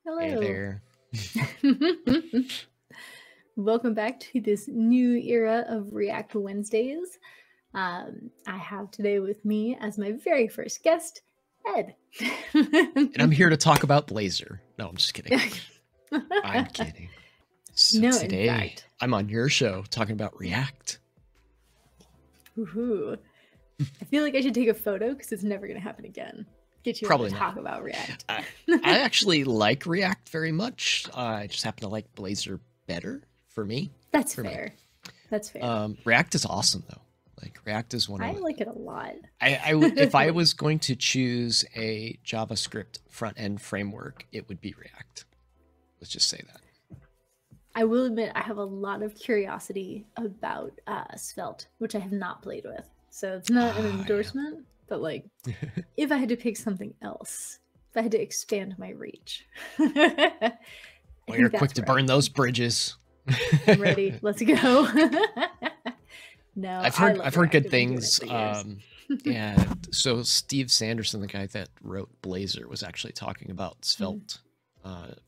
Hey Hello. there. Welcome back to this new era of React Wednesdays. I have today with me as my very first guest, Ed. And I'm here to talk about Blazor. No, I'm just kidding. I'm kidding. So No, in today, fact. I'm on your show talking about React. Woohoo. I feel like I should take a photo because it's never going to happen again. Get you Probably to not. talk about React. I actually like React very much. I just happen to like Blazor better for me. That's fair. That's fair. React is awesome though. Like React is one of I like it a lot. if I was going to choose a JavaScript front end framework, it would be React. Let's just say that. I will admit I have a lot of curiosity about Svelte, which I have not played with. So it's not an endorsement, but like if I had to pick something else, if I had to expand my reach. Well, you're quick to burn those bridges. I'm ready. Let's go. No, I've heard good things. Yeah. So Steve Sanderson, the guy that wrote Blazor, was actually talking about Svelte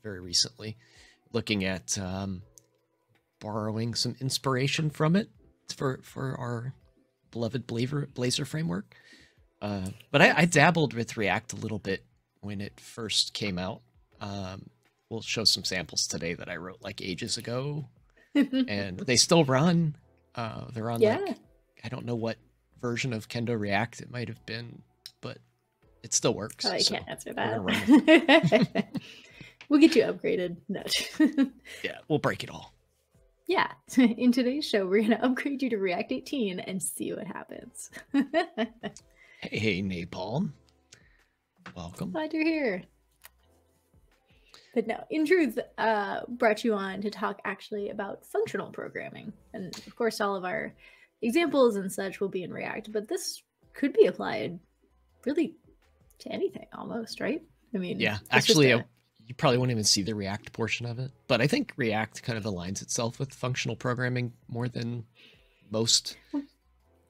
very recently, looking at borrowing some inspiration from it for our beloved Blazor framework. But I dabbled with React a little bit when it first came out. We'll show some samples today that I wrote like ages ago, and they still run. They're on like, I don't know what version of Kendo React it might have been, but it still works. I can't answer that. We'll get you upgraded. No. Yeah, we'll break it all. Yeah. In today's show, we're going to upgrade you to React 18 and see what happens. Hey, Napalm. Welcome. Glad you're here. But no, in truth, brought you on to talk actually about functional programming. And of course, all of our examples and such will be in React, but this could be applied really to anything almost, right? I mean, yeah, actually, you probably won't even see the React portion of it, but I think React kind of aligns itself with functional programming more than most.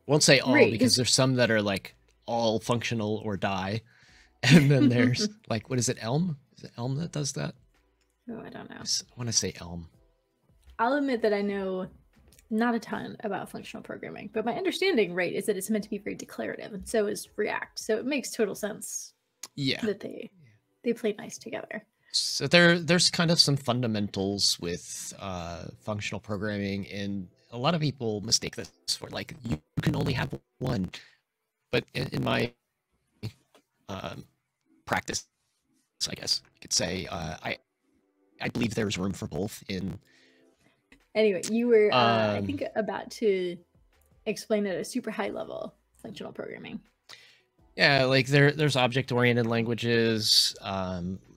Won't say all, because there's some that are like all functional or die. And then there's like, what is it, Elm? Is it Elm that does that? Oh, I don't know. I want to say Elm. I'll admit that I know not a ton about functional programming, but my understanding, right, is that it's meant to be very declarative, and so is React. So it makes total sense. Yeah, that they play nice together. So there's kind of some fundamentals with functional programming, and a lot of people mistake this for like you can only have one. But in my practice, I guess you could say I believe there's room for both. Anyway, you were I think about to explain at a super high level functional programming. Yeah, like there's object-oriented languages.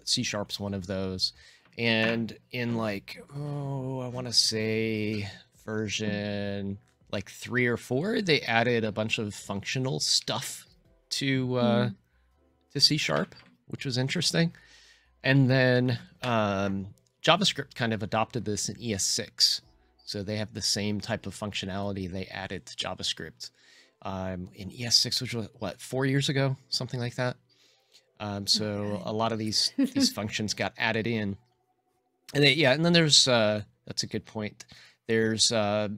C#'s one of those, and in like I want to say version like 3 or 4, they added a bunch of functional stuff to C#, which was interesting. And then JavaScript kind of adopted this in ES6, so they have the same type of functionality they added to JavaScript in ES6, which was what, 4 years ago, something like that. So a lot of these functions got added in, and and then there's that's a good point. There's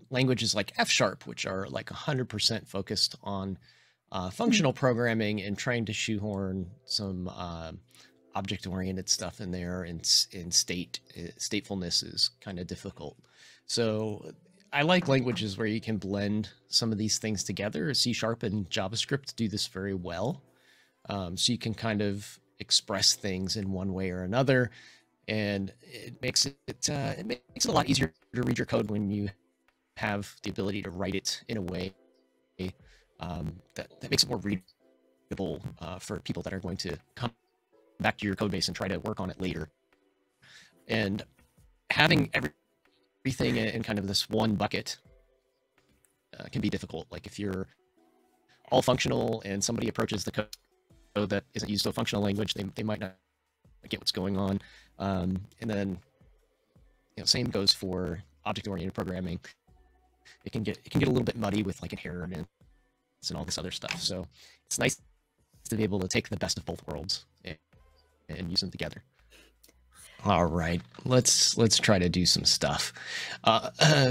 languages like F#, which are like 100% focused on functional programming and trying to shoehorn some object-oriented stuff in there, and statefulness is kind of difficult. So I like languages where you can blend some of these things together. C# and JavaScript do this very well. So you can kind of express things in one way or another, and it makes it a lot easier to read your code when you have the ability to write it in a way that makes it more readable for people that are going to come back to your code base and try to work on it later. And having everything in kind of this one bucket can be difficult. Like if you're all functional and somebody approaches the code that isn't used to a functional language, they might not get what's going on. And then same goes for object-oriented programming. It can get a little bit muddy with like inheritance and all this other stuff. So it's nice to be able to take the best of both worlds and use them together. All right, let's try to do some stuff.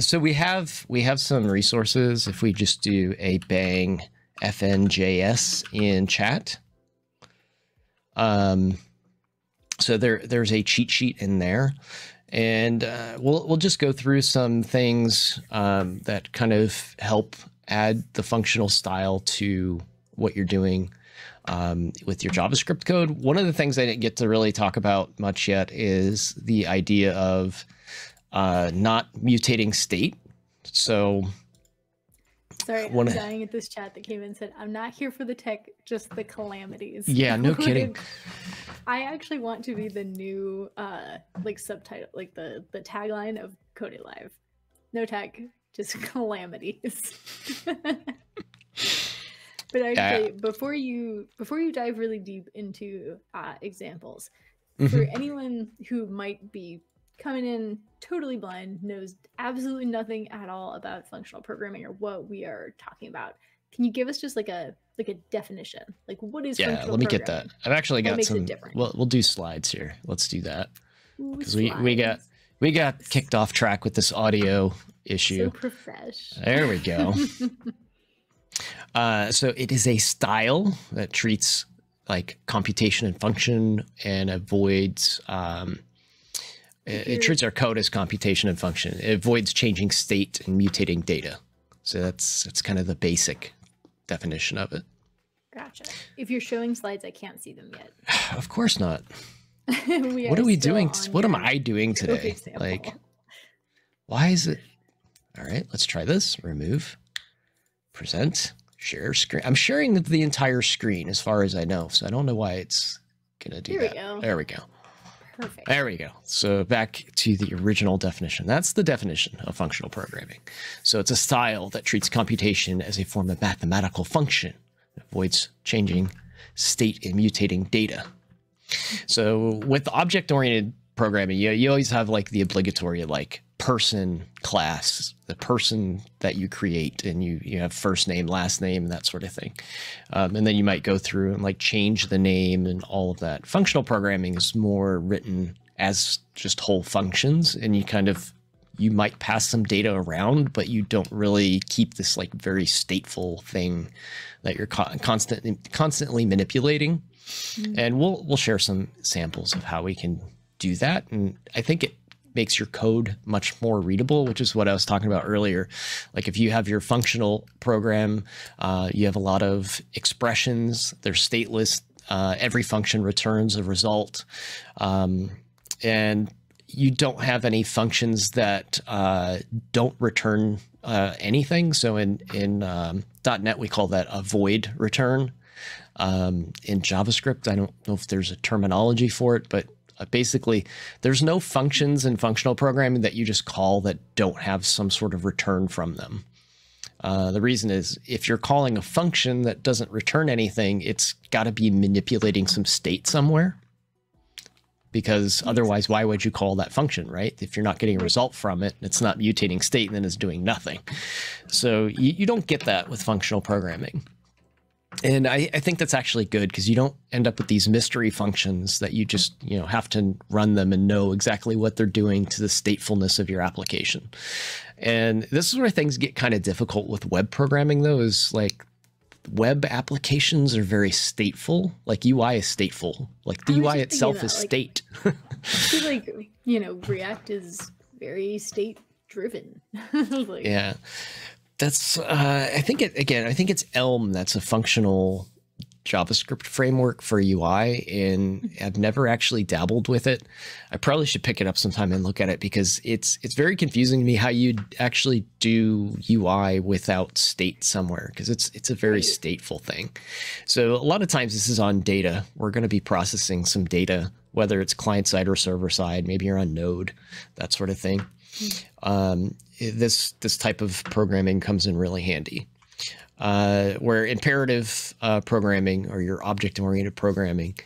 So we have some resources. If we just do a bang fnjs in chat, so there's a cheat sheet in there, and we'll just go through some things that kind of help add the functional style to what you're doing with your JavaScript code. One of the things I didn't get to really talk about much yet is the idea of not mutating state. So sorry, I'm dying at this chat that came in and said, I'm not here for the tech, just the calamities. Yeah, no kidding. I actually want to be the new like subtitle, like the tagline of Code It Live. No tech, just calamities. But actually, before you dive really deep into examples, for anyone who might be coming in totally blind, knows absolutely nothing at all about functional programming or what we are talking about, can you give us just like a definition? Like, what is functional let me programming? get that. I've actually got some. We'll do slides here. Let's do that because we got kicked off track with this audio issue. So profesh. There we go. So it is a style that treats like computation and function and avoids, it treats our code as computation and function. It avoids changing state and mutating data. So that's kind of the basic definition of it. Gotcha. If you're showing slides, I can't see them yet. Of course not. What are we doing? What am I doing today? Example. Like, why is it? All right, let's try this. Remove. Present, share screen. I'm sharing the entire screen as far as I know, so I don't know why it's gonna do that. There we go. Perfect. There we go. So back to the original definition. That's the definition of functional programming. So it's a style that treats computation as a form of mathematical function, avoids changing state and mutating data. So with object-oriented programming, you always have like the obligatory like person class, the person that you create, and you have first name, last name, and that sort of thing. And then you might go through and like change the name and all of that. Functional programming is more written as just whole functions, and you might pass some data around, but you don't really keep this like very stateful thing that you're constantly manipulating. And we'll share some samples of how we can do that. And I think it makes your code much more readable, which is what I was talking about earlier. Like if you have your functional program, you have a lot of expressions, they're stateless, every function returns a result, and you don't have any functions that don't return anything. So in .NET, we call that a void return. In JavaScript, I don't know if there's a terminology for it, but basically, there's no functions in functional programming that you just call that don't have some sort of return from them. The reason is if you're calling a function that doesn't return anything, it's got to be manipulating some state somewhere. Because otherwise, why would you call that function, right? If you're not getting a result from it, it's not mutating state, then it's doing nothing. So you don't get that with functional programming. And I think that's actually good because you don't end up with these mystery functions that you just, have to run them and know exactly what they're doing to the statefulness of your application. And this is where things get kind of difficult with web programming, though, is like web applications are very stateful. Like UI is stateful. Like the UI itself is state. I feel like, React is very state driven. Yeah. That's, I think it's Elm that's a functional JavaScript framework for UI, and I've never actually dabbled with it. I probably should pick it up sometime and look at it because it's very confusing to me how you'd actually do UI without state somewhere, because it's a very stateful thing. So a lot of times this is on data. We're going to be processing some data, whether it's client side or server side, maybe you're on Node, that sort of thing. This type of programming comes in really handy. Where imperative programming or your object-oriented programming,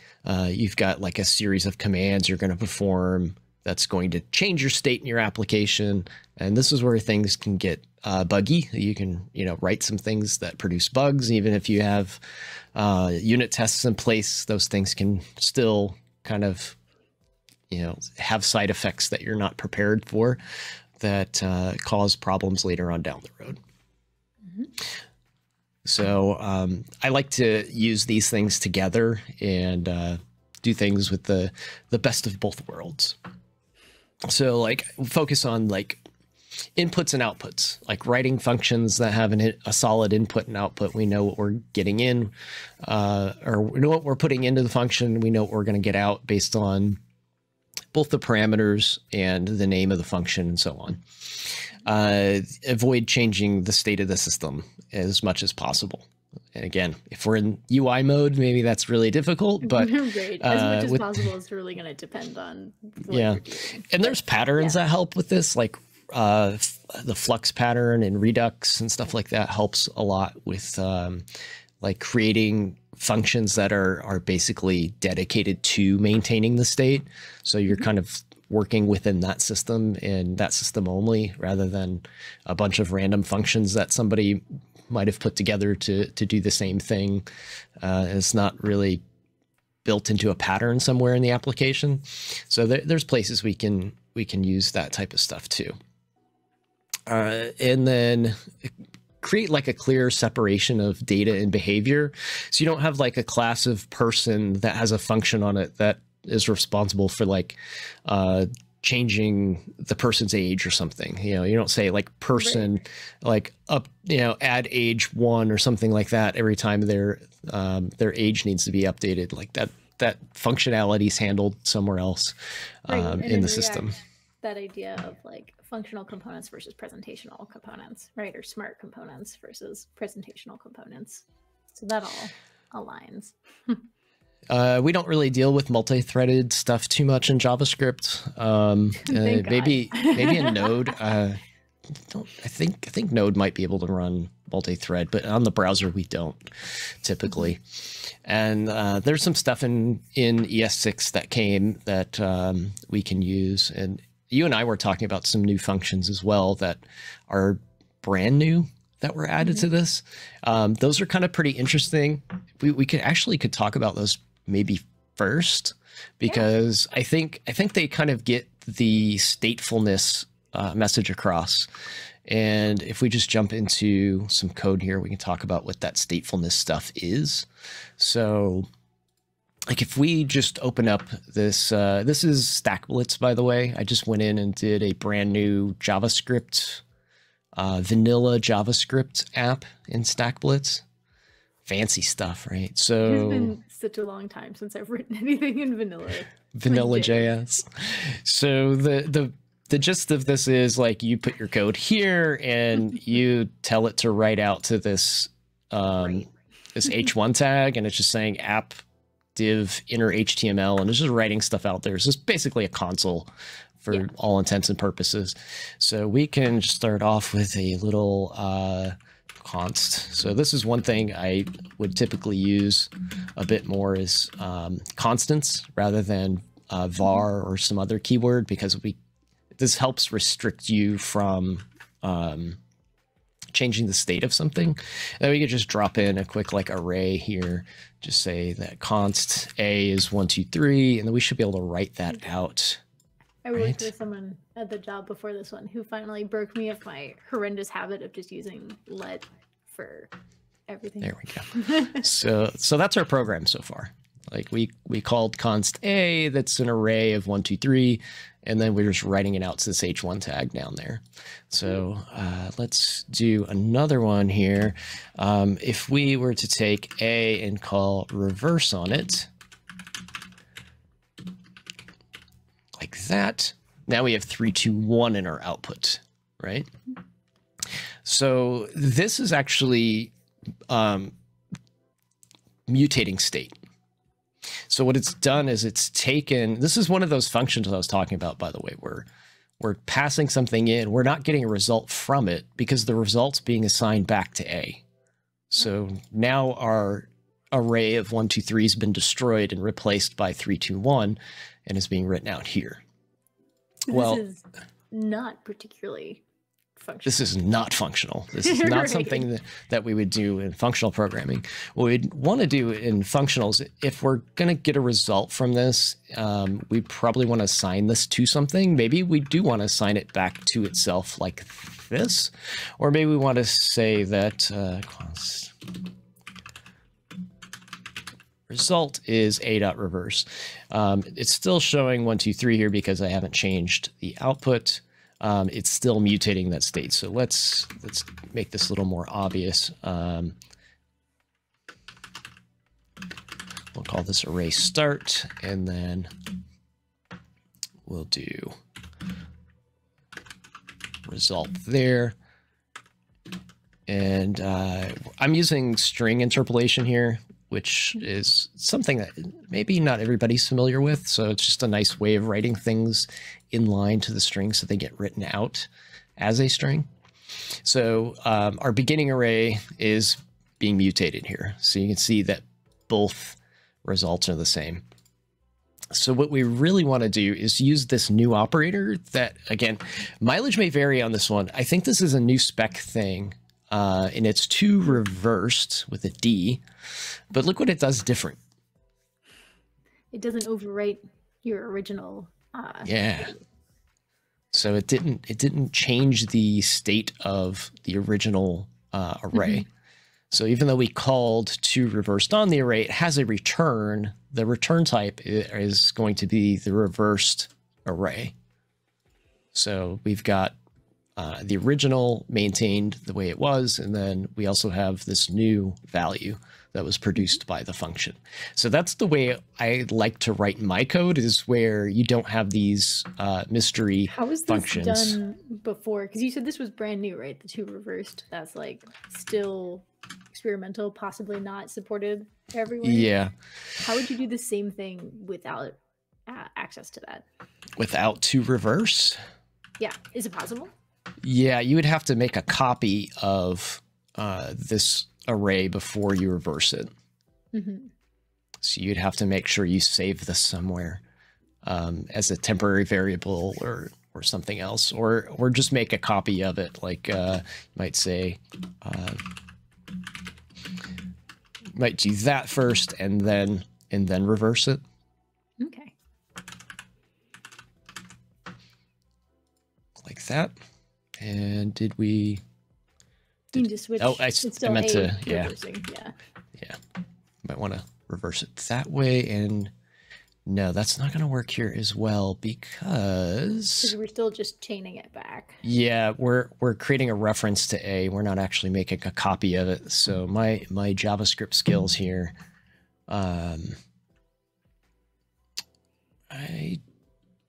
you've got like a series of commands you're going to perform that's going to change your state in your application. And this is where things can get buggy. You can, write some things that produce bugs. Even if you have unit tests in place, those things can still kind of have side effects that you're not prepared for that cause problems later on down the road. So I like to use these things together and do things with the best of both worlds. So like focus on like inputs and outputs, like writing functions that have a solid input and output. We know what we're getting in, or we know what we're putting into the function. We know what we're going to get out based on both the parameters and the name of the function and so on. Avoid changing the state of the system as much as possible. And again, if we're in UI mode, maybe that's really difficult, but right. As much as possible is really going to depend on what you're doing. And there's patterns that help with this, like the flux pattern and redux and stuff like that helps a lot with like creating functions that are basically dedicated to maintaining the state. So you're kind of working within that system and that system only, rather than a bunch of random functions that somebody might have put together to do the same thing. It's not really built into a pattern somewhere in the application. So there's places we can use that type of stuff too. And then create like a clear separation of data and behavior. So you don't have like a class of person that has a function on it that is responsible for like changing the person's age or something. You don't say like person like up, add age 1 or something like that every time their age needs to be updated. Like that functionality is handled somewhere else in the system. That idea of like functional components versus presentational components, right? Or smart components versus presentational components. So that all aligns. We don't really deal with multi-threaded stuff too much in JavaScript. Maybe in Node. I think Node might be able to run multi-thread, but on the browser we don't typically. And there's some stuff in ES6 that came that we can use. And you and I were talking about some new functions as well that are brand new that were added to this. Those are kind of pretty interesting. We could talk about those maybe first, because I think they kind of get the statefulness message across. And if we just jump into some code here, we can talk about what that statefulness stuff is. So like if we just open up this, this is StackBlitz, by the way. I just went in and did a brand new JavaScript, vanilla JavaScript app in StackBlitz. Fancy stuff, right? So it's been such a long time since I've written anything in vanilla JS. So the gist of this is like you put your code here and you tell it to write out to this this h1 tag, and it's just saying app div inner HTML, and it's just writing stuff out there. So it's basically a console for all intents and purposes. So we can start off with a little const. So this is one thing I would typically use a bit more is constants rather than var or some other keyword, because this helps restrict you from changing the state of something. And then we could just drop in a quick like array here, just say that const a is 1, 2, 3, and then we should be able to write that out. I worked with someone at the job before this one who finally broke me of my horrendous habit of just using let for everything. There we go. So that's our program so far. Like we called const a, that's an array of 1, 2, 3, and then we're just writing it out to this h1 tag down there. So let's do another one here. If we were to take a and call reverse on it, like that, now we have 3, 2, 1 in our output, right? So this is actually mutating state. So what it's done is it's taken, this is one of those functions I was talking about, by the way, where we're passing something in, we're not getting a result from it because the result's being assigned back to A. So now our array of 1, 2, 3 has been destroyed and replaced by 3, 2, 1 and is being written out here. This is not particularly functional. This is not functional. This is not Right. something that we would do in functional programming. What we'd want to do in functionals, if we're going to get a result from this, we probably want to assign this to something. Maybe we do want to assign it back to itself like this, or maybe we want to say that result is a.reverse. It's still showing 1, 2, 3 here because I haven't changed the output. It's still mutating that state. So let's make this a little more obvious. We'll call this array start, and then we'll do result there. And I'm using string interpolation here, which is something that maybe not everybody's familiar with. So it's just a nice way of writing things in line to the string so they get written out as a string. So our beginning array is being mutated here. So you can see that both results are the same. So what we really want to do is use this new operator that, again, mileage may vary on this one. I think this is a new spec thing. And it's to reversed with a D, but look what it does different. It doesn't overwrite your original. Yeah. So it didn't change the state of the original array. So even though we called to reversed on the array, it has a return. The return type is going to be the reversed array. So we've got the original maintained the way it was, and then we also have this new value that was produced by the function. So that's the way I like to write my code, is where you don't have these mystery How was this functions. done before? Because you said this was brand new, right? The to reversed. That's like still experimental, possibly not supported everywhere. Yeah. How would you do the same thing without access to that? Without to reverse? Yeah. Is it possible? Yeah, you would have to make a copy of this array before you reverse it. So you'd have to make sure you save this somewhere as a temporary variable or something else, or just make a copy of it. Like you might say, might do that first and then reverse it. Okay. Like that. And did we? You can just switch. Oh, I meant to. Yeah. Reversing. Yeah. Yeah. Might want to reverse it that way. And no, that's not going to work here as well because we're still just chaining it back. Yeah, we're creating a reference to A. We're not actually making a copy of it. So my JavaScript skills here, I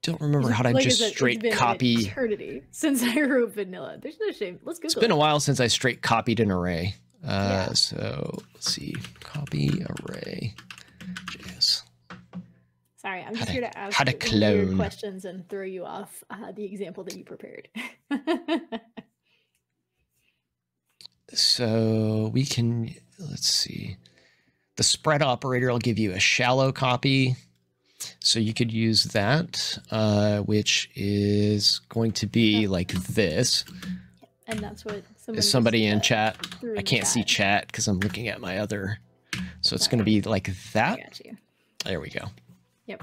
don't remember how to just straight copy. It's been an eternity since I wrote vanilla. There's no shame. Let's Google. It's been a while since I straight copied an array. So let's see, copy array JS. Sorry, I'm just here to ask how to weird clone questions and throw you off the example that you prepared. So we can, let's see, the spread operator will give you a shallow copy. So you could use that, which is going to be like this. And that's what is somebody in chat. I can't see chat because I'm looking at my other. So it's going to be like that. I got you. There we go. Yep.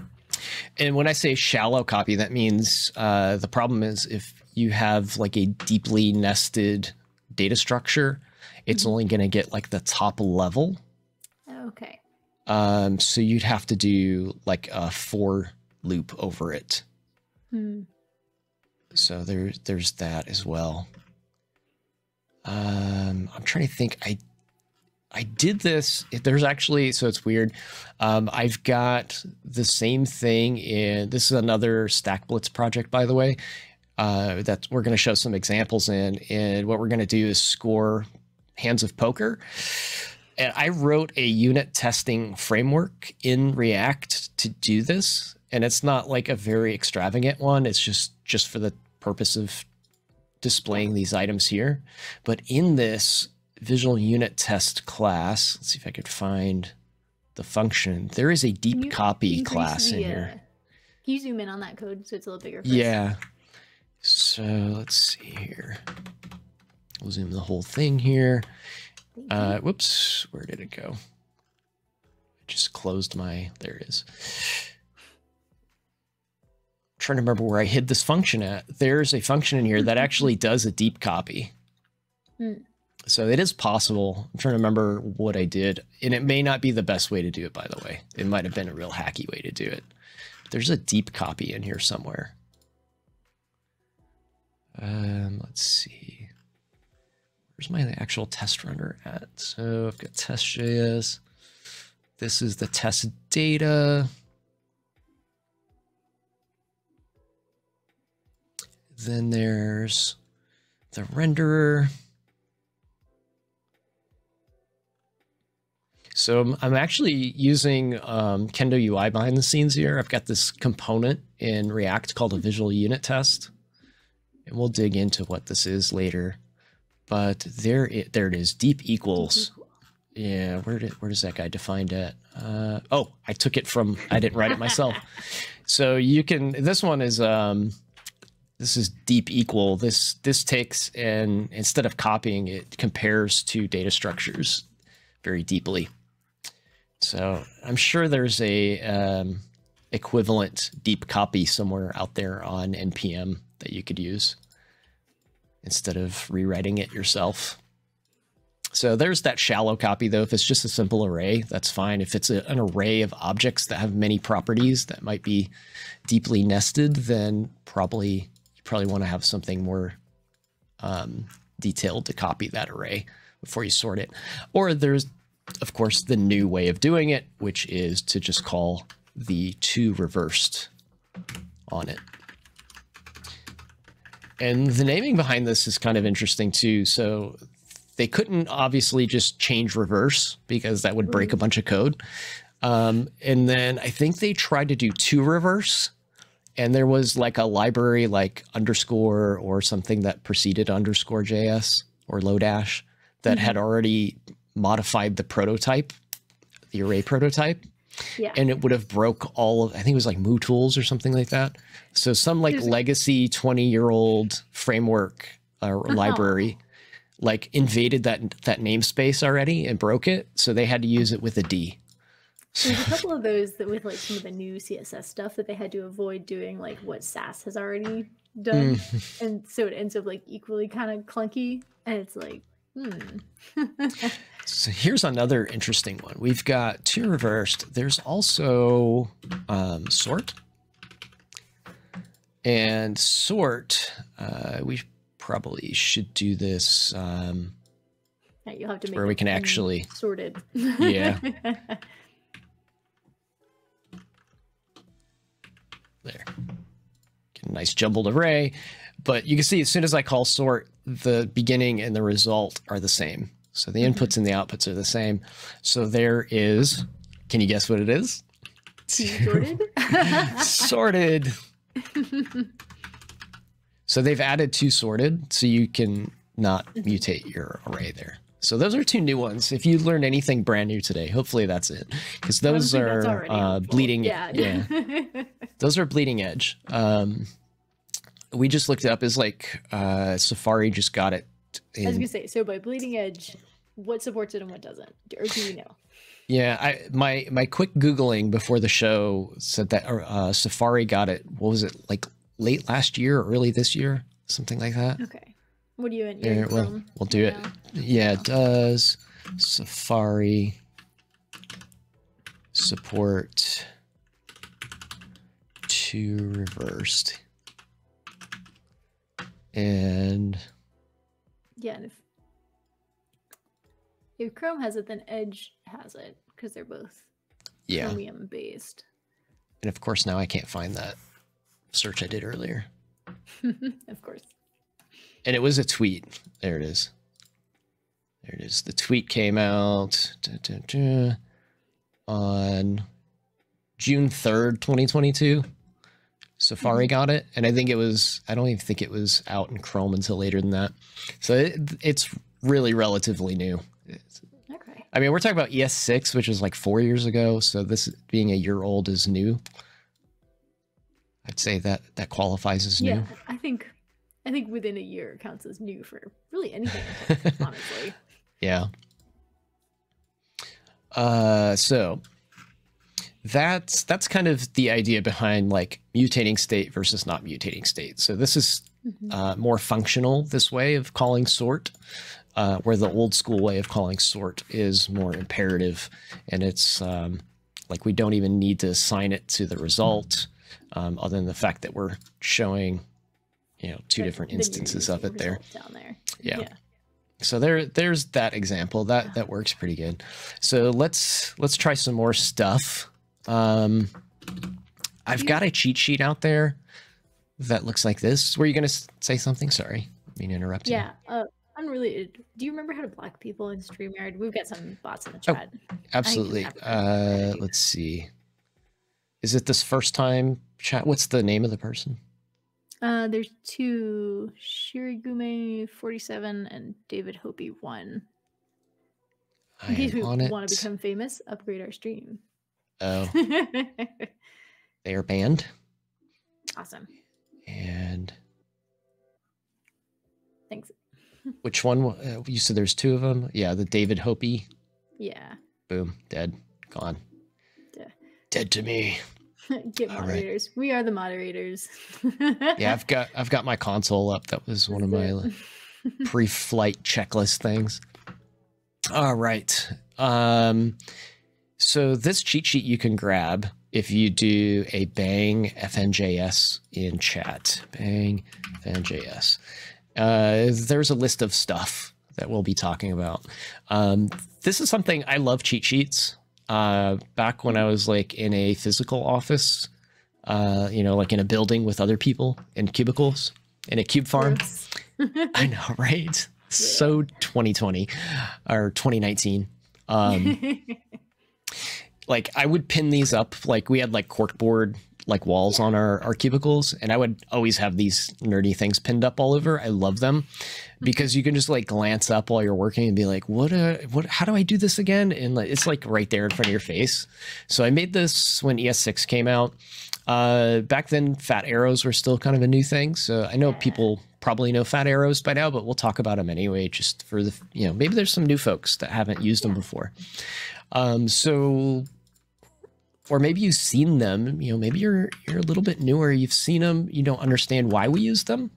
And when I say shallow copy, that means the problem is if you have like a deeply nested data structure, it's only going to get like the top level. Okay. So you'd have to do like a for loop over it. So there's that as well. I'm trying to think. I did this. There's actually, so it's weird. I've got the same thing in, this is another Stack Blitz project, by the way, that we're going to show some examples in. And what we're going to do is score hands of poker. And I wrote a unit testing framework in React to do this. And it's not like a very extravagant one. It's just for the purpose of displaying these items here. But in this visual unit test class, let's see if I could find the function. There is a deep copy class in here. Can you zoom in on that code so it's a little bigger? Yeah. So let's see here. We'll zoom the whole thing here. Whoops, where did it go? I just closed my, there it is. I'm trying to remember where I hid this function at. There's a function in here that actually does a deep copy. So it is possible. I'm trying to remember what I did. And it may not be the best way to do it, by the way. It might have been a real hacky way to do it. There's a deep copy in here somewhere. Let's see. Where's my actual test runner at? So I've got test.js. This is the test data. Then there's the renderer. So I'm actually using Kendo UI behind the scenes here. I've got this component in React called a visual unit test. And we'll dig into what this is later. But there it is, deep equals. Yeah, where does that guy defined it? Oh, I took it from, I didn't write it myself. So you can, this one is, this is deep equal. This takes, and instead of copying, it compares to data structures very deeply. So I'm sure there's a equivalent deep copy somewhere out there on NPM that you could use instead of rewriting it yourself. So there's that shallow copy, though. If it's just a simple array, that's fine. If it's an array of objects that have many properties that might be deeply nested, then you probably want to have something more detailed to copy that array before you sort it. Or there's, of course, the new way of doing it, which is to just call the toReversed on it. And the naming behind this is kind of interesting too. So they couldn't obviously just change reverse because that would break a bunch of code. And then I think they tried to do toReverse, and there was like a library like underscore or something that preceded underscore JS or Lodash that had already modified the prototype, the array prototype. Yeah. And it would have broke all of, I think it was like MooTools or something like that. So some like legacy 20-year-old framework or library like invaded that namespace already and broke it. So they had to use it with a D. There's a couple of those that with like some of the new CSS stuff that they had to avoid doing like what Sass has already done. And so it ends up like equally kind of clunky. And it's like, So here's another interesting one. We've got toReversed. There's also sort. And sort, we probably should do this you'll have to make where we can actually sorted. Yeah. There. Get a nice jumbled array. But you can see as soon as I call sort, the beginning and the result are the same. So the inputs and the outputs are the same. So there is, can you guess what it is? Sorted? Sorted. So they've added toSorted, so you can not mutate your array there. So those are two new ones. If you learned anything brand new today, hopefully that's it. Because those are bleeding. Yeah. Those are bleeding edge. We just looked it up as like Safari just got it. I was gonna say, so by bleeding edge, what supports it and what doesn't, or do you know? Yeah, my quick Googling before the show said that Safari got it. What was it, like late last year or early this year? Something like that. Okay. What do you in Chrome? We'll do it. Yeah, does Safari support toReversed? And yeah, and if Chrome has it, then Edge has it because they're both Chromium based. And of course, now I can't find that search I did earlier. Of course. And it was a tweet. There it is. There it is. The tweet came out on June 3rd, 2022. Safari got it, and I think it was, I don't even think it was out in Chrome until later than that. So it's really relatively new. Okay. I mean, we're talking about ES6, which is like 4 years ago, so this being a year old is new. I'd say that qualifies as new. Yeah, I think I think within a year counts as new for really anything, honestly. Yeah. So that's kind of the idea behind like mutating state versus not mutating state. So this is more functional, this way of calling sort, where the old school way of calling sort is more imperative, and it's like we don't even need to assign it to the result, other than the fact that we're showing, you know, two different instances of it there. Down there. Yeah. So there's that example that works pretty good. So let's try some more stuff. I've got a cheat sheet out there that looks like this. Were you going to say something? Sorry, I mean to interrupt you. Yeah. Unrelated. Do you remember how to block people in StreamYard? We've got some bots in the chat. Oh, absolutely. Let's see. Is it this first time chat? What's the name of the person? There's two, Shirigume47 and David Hopi 1. In case we want to become famous, upgrade our stream. Oh. They are banned. Awesome. And thanks. Which one? You said there's two of them? Yeah, the David Hopi. Yeah. Boom. Dead. Gone. Dead to me. Get moderators. Right. We are the moderators. Yeah, I've got my console up. That was one of my pre-flight checklist things. All right. So this cheat sheet you can grab if you do a bang FNJS in chat. Bang FNJS. There's a list of stuff that we'll be talking about. This is something I love, cheat sheets. Back when I was like in a physical office, you know, like in a building with other people in cubicles in a cube farm. I know, right? Yeah. So 2020 or 2019. Like I would pin these up, like we had like corkboard like walls on our cubicles, and I would always have these nerdy things pinned up all over. I love them because you can just like glance up while you're working and be like, how do I do this again? And like, it's like right there in front of your face. So I made this when ES6 came out. Back then fat arrows were still kind of a new thing. So I know people probably know fat arrows by now, but we'll talk about them anyway, just for the, you know, maybe there's some new folks that haven't used them before. So, or maybe you've seen them, you know, maybe you're a little bit newer, you've seen them, you don't understand why we use them.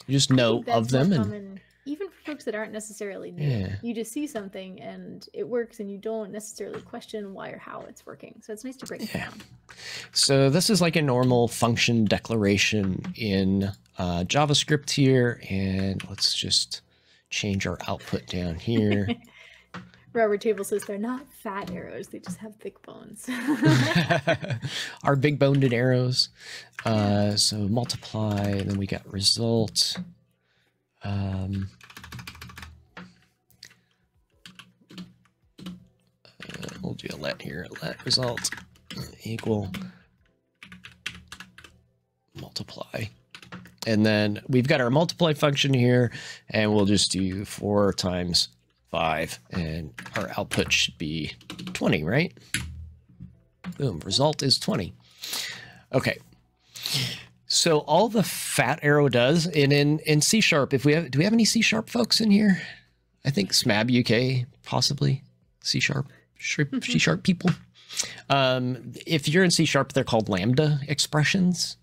You just know of them. And even for folks that aren't necessarily new, you just see something and it works and you don't necessarily question why or how it's working. So it's nice to break it down. So this is like a normal function declaration in JavaScript here. And let's just change our output down here. Robert Table says they're not fat arrows, they just have thick bones. Our big boned arrows. So multiply, and then we got result. We'll do a let here. Let result equal multiply. And then we've got our multiply function here, and we'll just do 4 times 5, and our output should be 20, right? Boom, result is 20. Okay. So all the fat arrow does, and in C#, if we have, do we have any C# folks in here? I think SMAB UK, possibly C#, C# people. If you're in C#, they're called lambda expressions.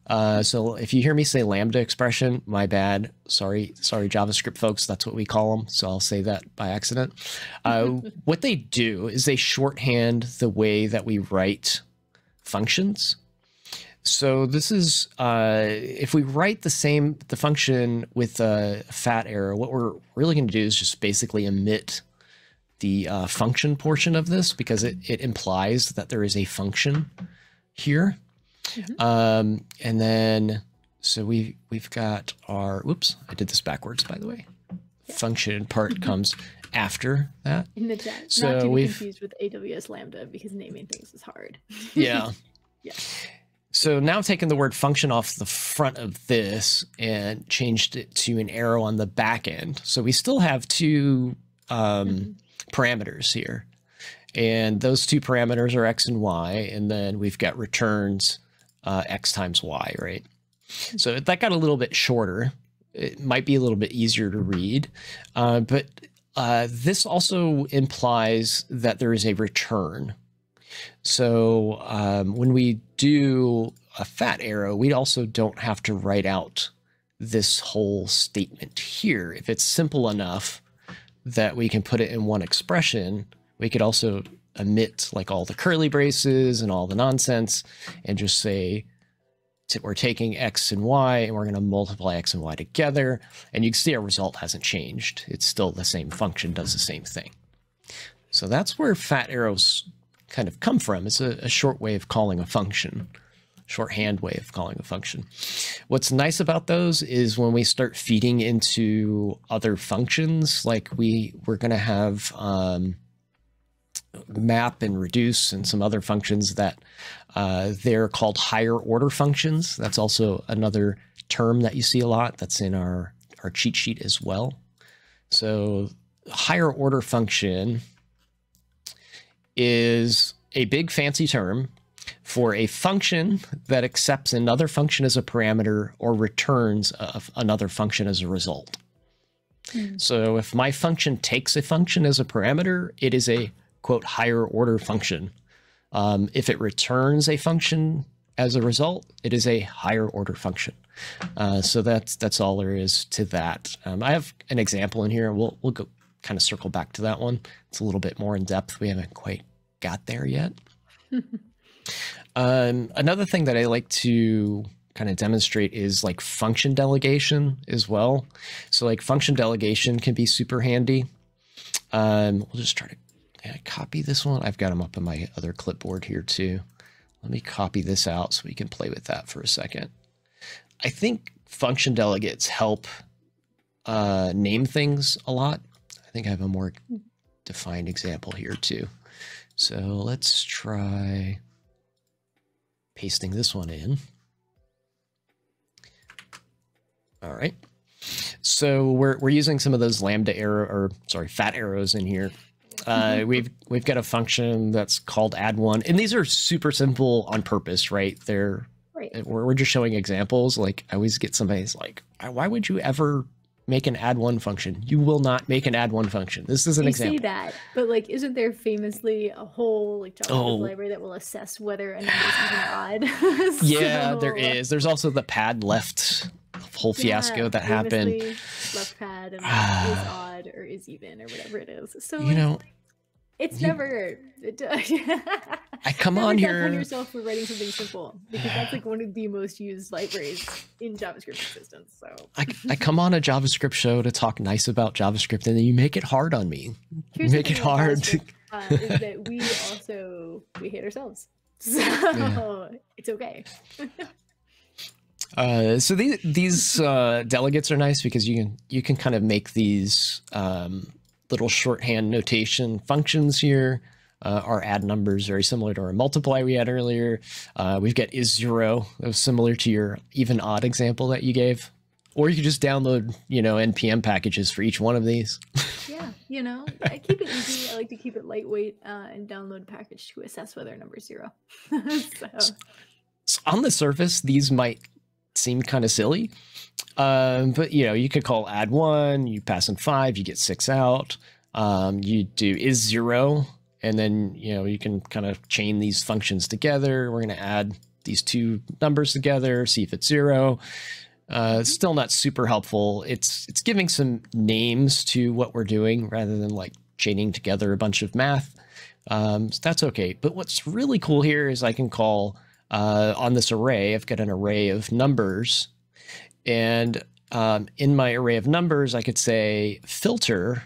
So if you hear me say lambda expression, my bad. Sorry, JavaScript folks, that's what we call them. So I'll say that by accident. What they do is they shorthand the way that we write functions. So this is, if we write the function with a fat arrow, what we're really going to do is just basically omit the function portion of this, because it implies that there is a function here. And then, so we've got our, whoops, I did this backwards, by the way. Function part comes after that. In the chat. So not to be confused with AWS Lambda, because naming things is hard. Yeah. Yeah. So now I've taken the word function off the front of this and changed it to an arrow on the back end. So we still have two parameters here. And those two parameters are X and Y. And then we've got returns X times Y, right? So that got a little bit shorter. It might be a little bit easier to read, but this also implies that there is a return. So when we do a fat arrow, we also don't have to write out this whole statement here. If it's simple enough that we can put it in one expression, we could also omit like all the curly braces and all the nonsense and just say, we're taking X and Y and we're going to multiply X and Y together. And you can see our result hasn't changed. It's still the same function, does the same thing. So that's where fat arrows kind of come from. It's a short way of calling a function, shorthand way of calling a function. What's nice about those is when we start feeding into other functions, like we're going to have map and reduce and some other functions that they're called higher order functions. That's also another term that you see a lot that's in our cheat sheet as well. So higher order function is a big fancy term for a function that accepts another function as a parameter or returns another function as a result. So if my function takes a function as a parameter, it is a quote higher order function. If it returns a function as a result, it is a higher order function. So that's all there is to that. I have an example in here. We'll go kind of circle back to that one. It's a little bit more in depth. We haven't quite got there yet. Another thing that I like to kind of demonstrate is like function delegation as well. So like function delegation can be super handy. We'll just try to copy this one. I've got them up on my other clipboard here too. Let me copy this out so we can play with that for a second. I think function delegates help name things a lot. I think I have a more defined example here too. So let's try pasting this one in. All right. So we're using some of those lambda arrow, or sorry, fat arrows in here. We've got a function that's called add one, and these are super simple on purpose, right? We're just showing examples. Like I always get somebody's like, why would you ever make an add one function? You will not make an add one function. This is an example. You say that, but like, isn't there famously a whole like JavaScript library that will assess whether a number is even odd? Yeah, there is. There's also the pad left whole fiasco that happened. Left pad and is odd or is even or whatever it is. So it's never. I come on here. On yourself for writing something simple because that's like one of the most used libraries in JavaScript existence. So I come on a JavaScript show to talk nice about JavaScript, and then you make it hard on me. You make it hard. Is that we hate ourselves, so it's okay. So these delegates are nice because you can kind of make these little shorthand notation functions here. Our add numbers very similar to our multiply we had earlier. We've got is zero. That was similar to your even odd example that you gave. Or you could just download, NPM packages for each one of these. Yeah, I keep it easy. I like to keep it lightweight and download a package to assess whether a number is zero. So on the surface, these might seem kind of silly. But you could call add one, you pass in 5, you get 6 out. You do is zero, and then you can kind of chain these functions together. We're going to add these two numbers together, see if it's 0. It's still not super helpful. It's giving some names to what we're doing rather than like chaining together a bunch of math. So that's okay. But what's really cool here is I can call on this array. I've got an array of numbers, and in my array of numbers, I could say filter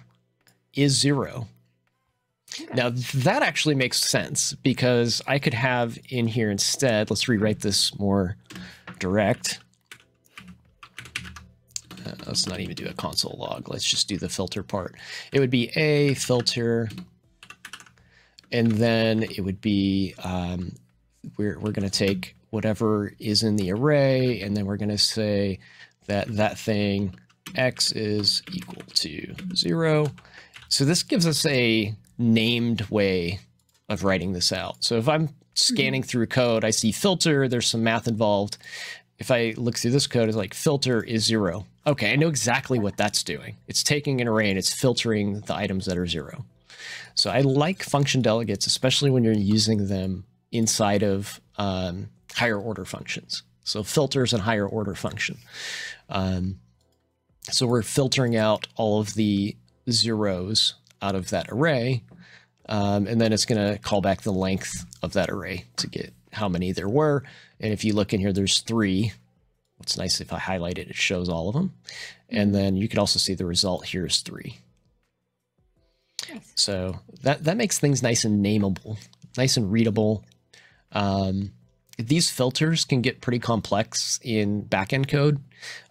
is 0. Okay. Now that actually makes sense because I could have in here instead, let's rewrite this more direct. Let's not even do a console log. Let's just do the filter part. It would be a filter, and then it would be, we're going to take whatever is in the array, and then we're going to say that thing x is equal to 0. So this gives us a named way of writing this out. So if I'm scanning through code, I see filter, there's some math involved, if I look through this code, it's like filter is 0. Okay, I know exactly what that's doing. It's taking an array and it's filtering the items that are 0. So I like function delegates, especially when you're using them inside of higher order functions. So filters and higher order function. So we're filtering out all of the zeros out of that array. And then it's going to call back the length of that array to get how many there were. And if you look in here, there's 3. What's nice, if I highlight it, it shows all of them. And then you can also see the result here is 3. Nice. So that makes things nice and nameable, nice and readable. These filters can get pretty complex in backend code.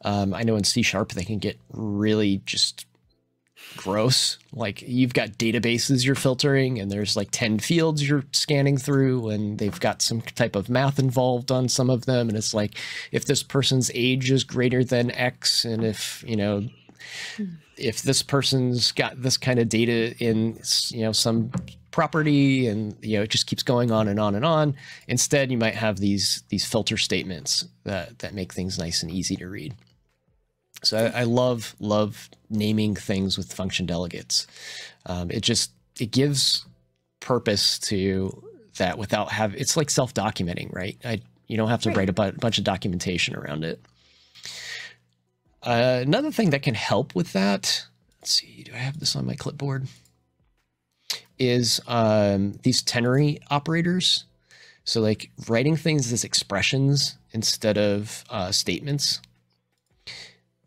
I know in C# they can get really just gross. Like you've got databases you're filtering and there's like 10 fields you're scanning through and they've got some type of math involved on some of them. And it's like, if this person's age is greater than X, and if, you know, if this person's got this kind of data in, you know, some property, and, you know, it just keeps going on and on and on. Instead, you might have these filter statements that make things nice and easy to read. So I love naming things with function delegates. It gives purpose to that without it's like self-documenting, right? You don't have to write a bunch of documentation around it. Another thing that can help with that, let's see, do I have this on my clipboard? Is these ternary operators. So like writing things as expressions instead of statements.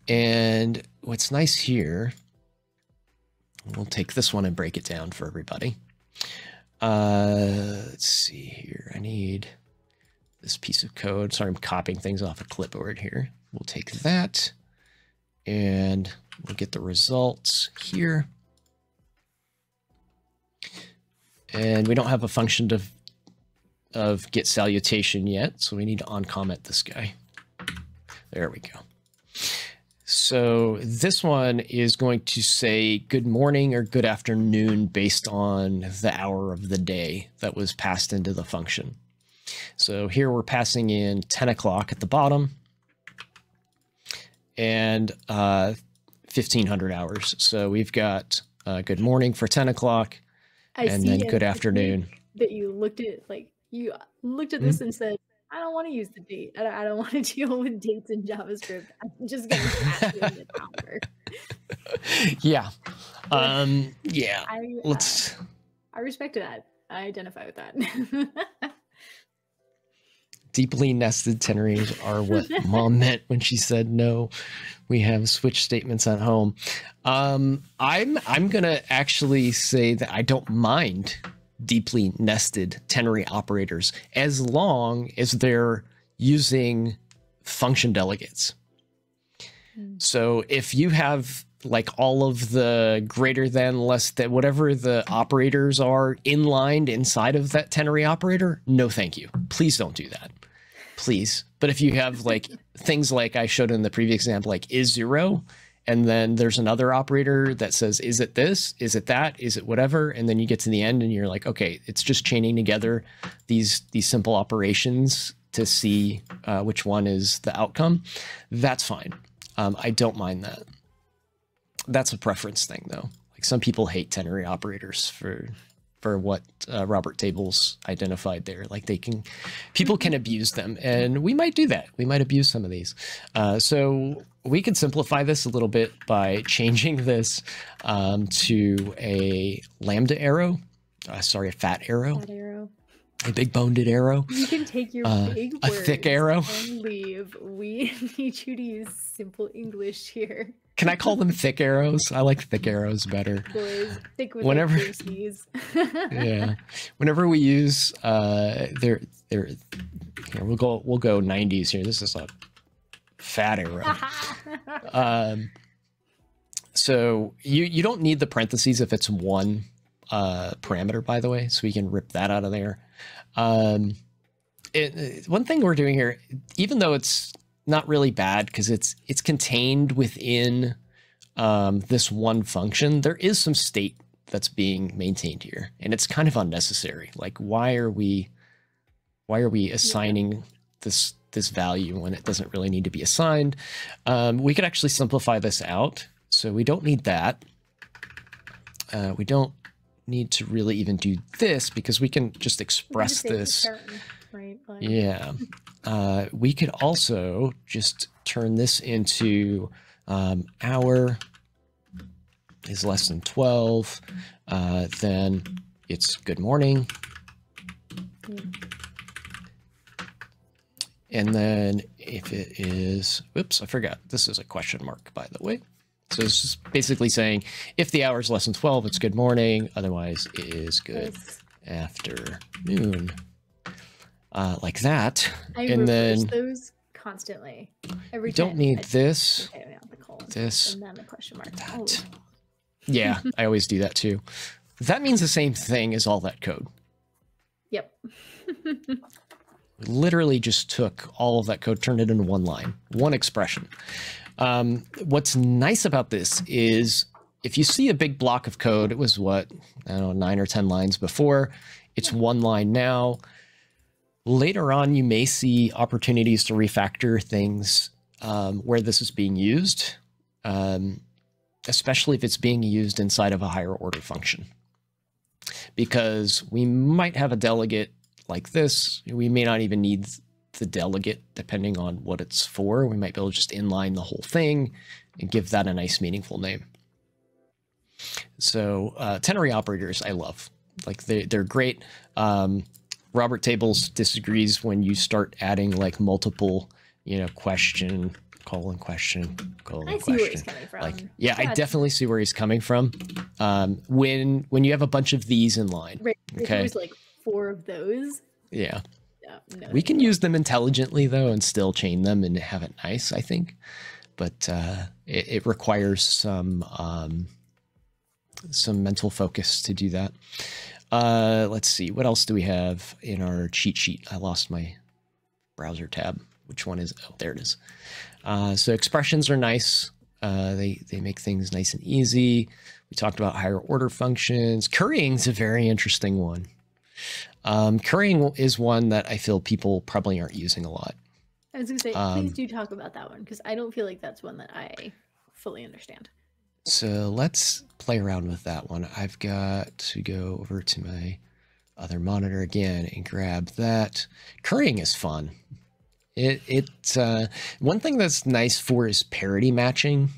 And what's nice here, we'll take this one and break it down for everybody. Let's see here. I need this piece of code. Sorry, I'm copying things off a clipboard here. We'll take that and we'll get the results here. And we don't have a function of get salutation yet, so we need to uncomment this guy. There we go. So this one is going to say good morning or good afternoon based on the hour of the day that was passed into the function. So here we're passing in 10 o'clock at the bottom and 1500 hours. So we've got good morning for 10 o'clock and then good afternoon. That you looked at, like you looked at this and said, I don't want to use the date. I don't want to deal with dates in JavaScript. I'm just going to pass it in the hour. Yeah. Yeah. I respect that. I identify with that. Deeply nested tenaries are what Mom meant when she said no. We have switch statements at home. I'm gonna actually say that I don't mind deeply nested ternary operators as long as they're using function delegates. So if you have like all of the greater than, less than, whatever the operators are inlined inside of that ternary operator, no thank you. Please don't do that. Please. But if you have like things like I showed in the previous example, like is 0, and then there's another operator that says, is it this? Is it that? Is it whatever? And then you get to the end and you're like, okay, it's just chaining together these simple operations to see which one is the outcome. That's fine. I don't mind that. That's a preference thing though. Like some people hate ternary operators for what Robert Tables identified there. Like people can abuse them, and we might do that. We might abuse some of these. So we can simplify this a little bit by changing this to a lambda arrow. Sorry, a fat arrow. Fat arrow. A big boned arrow. You can take your big a words thick arrow. And leave. We need you to use simple English here. Can I call them thick arrows? I like thick arrows better. Boys, thick with Whenever, yeah. Whenever we use here, we'll go 90s here. This is a fat arrow. So you don't need the parentheses if it's one parameter, by the way, so we can rip that out of there. One thing we're doing here, even though it's not really bad because it's contained within this one function, there is some state that's being maintained here, and it's kind of unnecessary. Like, why are we assigning this this value when it doesn't really need to be assigned. We could actually simplify this out. So we don't need that. We don't need to really even do this because we can just express this. Right? Yeah. We could also just turn this into hour is less than 12. Then it's good morning. And then if it is, oops, I forgot. This is a question mark, by the way. So it's just basically saying if the hour is less than 12, it's good morning. Otherwise, it is good afternoon. Like that. I and then those constantly. Every you don't need this, this, and then the question mark. That. Oh. Yeah, I always do that too. That means the same thing as all that code. Yep. We literally just took all of that code, turned it into one line, one expression. What's nice about this is if you see a big block of code, it was what, I don't know, 9 or 10 lines before. It's one line now. Later on, you may see opportunities to refactor things where this is being used, especially if it's being used inside of a higher order function. Because we might have a delegate like this. We may not even need the delegate depending on what it's for. We might be able to just inline the whole thing and give that a nice meaningful name. So ternary operators I love. Like they're great. Robert Tables disagrees when you start adding like multiple, question, colon, question, colon, I see where he's coming from. Like, yeah, I definitely see where he's coming from. When you have a bunch of these in line, right? Okay, there's like 4 of those. Yeah. No, we can use them intelligently though, and still chain them and have it nice, I think. But it requires some mental focus to do that. Let's see, what else do we have in our cheat sheet? I lost my browser tab. Which one is? Oh, there it is. So expressions are nice. They make things nice and easy. We talked about higher order functions. Currying is a very interesting one. Currying is one that I feel people probably aren't using a lot. I was going to say, please do talk about that one, because I don't feel like that's one that I fully understand. So let's play around with that one. I've got to go over to my other monitor again and grab that. Currying is fun. It's one thing that's nice for is parity matching.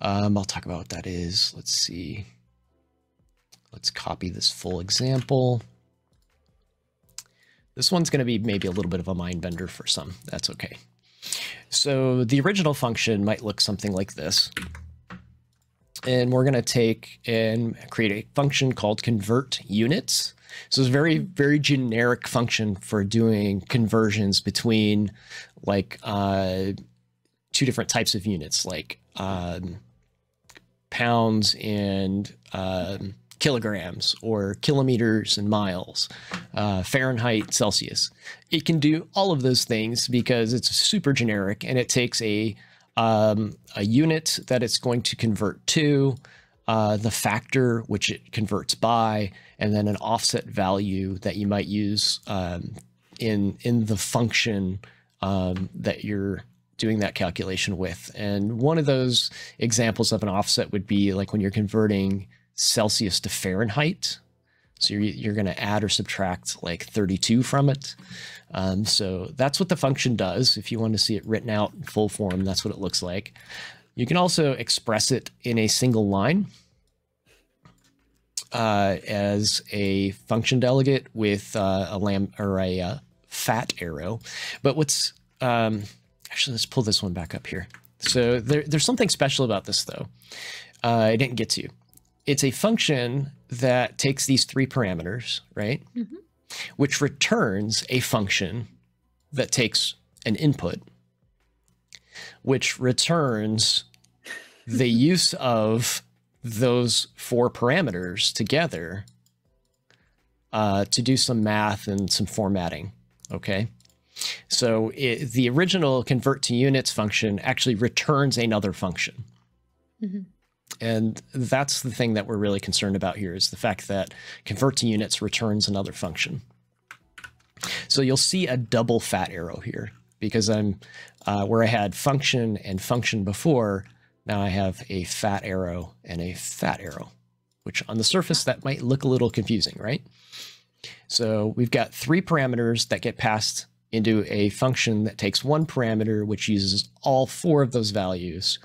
I'll talk about what that is. Let's see. Let's copy this full example. This one's going to be maybe a little bit of a mind bender for some. That's okay. So the original function might look something like this. And we're going to take and create a function called convert units. So it's a very, very generic function for doing conversions between like 2 different types of units, like pounds and kilograms, or kilometers and miles, Fahrenheit, Celsius. It can do all of those things because it's super generic, and it takes a unit that it's going to convert to, the factor which it converts by, and then an offset value that you might use in the function that you're doing that calculation with. And one of those examples of an offset would be like when you're converting Celsius to Fahrenheit. So you're going to add or subtract like 32 from it. So that's what the function does. If you want to see it written out in full form, that's what it looks like. You can also express it in a single line as a function delegate with a fat arrow. But what's actually, let's pull this one back up here. So there's something special about this though. I didn't get to. It's a function that takes these 3 parameters, right? Mm-hmm. Which returns a function that takes an input, which returns the use of those 4 parameters together to do some math and some formatting, okay? So the original convert to units function actually returns another function. Mm-hmm. And that's the thing that we're really concerned about here, is the fact that convert to units returns another function. So you'll see a double fat arrow here. because I'm where I had function and function before. Now I have a fat arrow and a fat arrow, which on the surface that might look a little confusing, right? So we've got 3 parameters that get passed into a function that takes 1 parameter, which uses all 4 of those values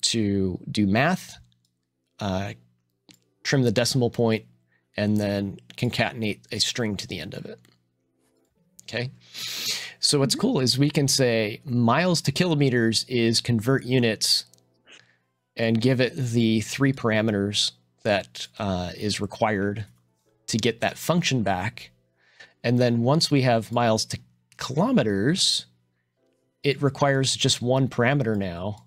to do math, trim the decimal point, and then concatenate a string to the end of it. Okay. So what's cool is we can say miles to kilometers is convert units and give it the 3 parameters that is required to get that function back. And then once we have miles to kilometers, it requires just 1 parameter now,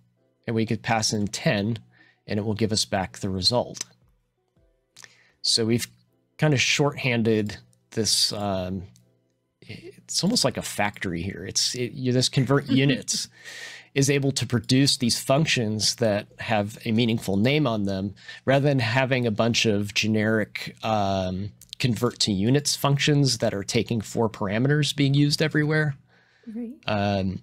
and we could pass in 10 and it will give us back the result. So we've kind of shorthanded this. It's almost like a factory here. This convert units is able to produce these functions that have a meaningful name on them, rather than having a bunch of generic convert to units functions that are taking 4 parameters being used everywhere. Right.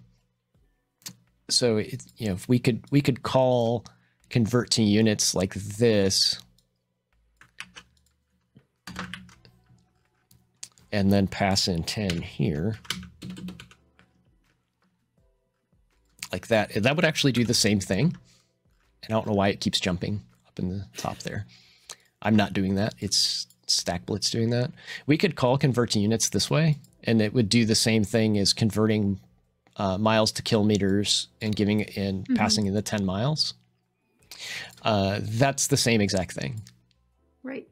So if we could call convert to units like this, and then pass in 10 here. Like that. That would actually do the same thing. And I don't know why it keeps jumping up in the top there. I'm not doing that. It's StackBlitz doing that. We could call convert to units this way, and it would do the same thing as converting miles to kilometers and giving it in, passing in the 10 miles. That's the same exact thing. Right.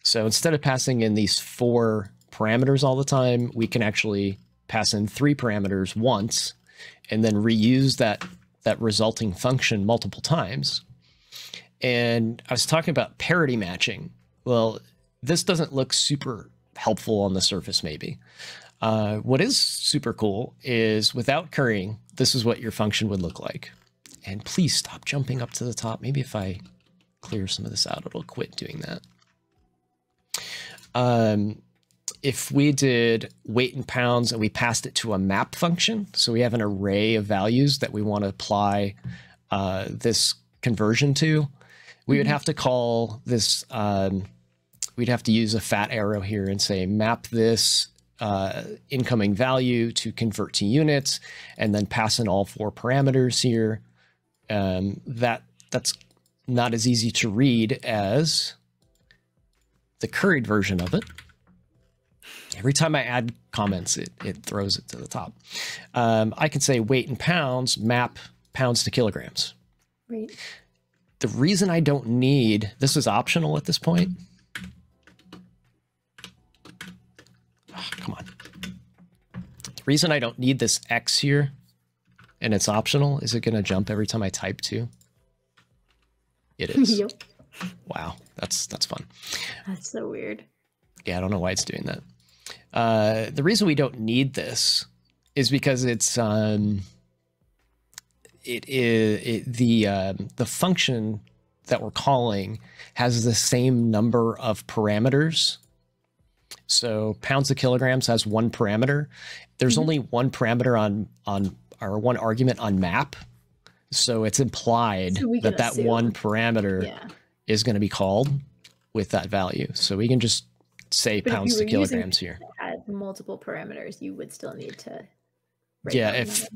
So instead of passing in these 4 parameters all the time, we can actually pass in 3 parameters once and then reuse that resulting function multiple times. And I was talking about parity matching. Well, this doesn't look super helpful on the surface, maybe. What is super cool is without currying, this is what your function would look like. And please stop jumping up to the top. Maybe if I clear some of this out, it'll quit doing that. If we did weight in pounds and we passed it to a map function, so we have an array of values that we want to apply this conversion to, we would have to call this, we'd have to use a fat arrow here and say map this incoming value to convert to units, and then pass in all 4 parameters here. That's not as easy to read as the curried version of it. Every time I add comments, it throws it to the top. I can say weight in pounds, map pounds to kilograms. Right. The reason I don't need, this is optional at this point. Oh, come on. The reason I don't need this X here, and it's optional, is it going to jump every time I type too? It is. Yep. Wow, that's fun. That's so weird. Yeah, I don't know why it's doing that. The reason we don't need this is because it's the function that we're calling has the same number of parameters. So pounds to kilograms has 1 parameter. There's only 1 parameter or 1 argument on map. So it's implied that 1 parameter is going to be called with that value. So we can just say pounds to kilograms here. Had multiple parameters, you would still need to write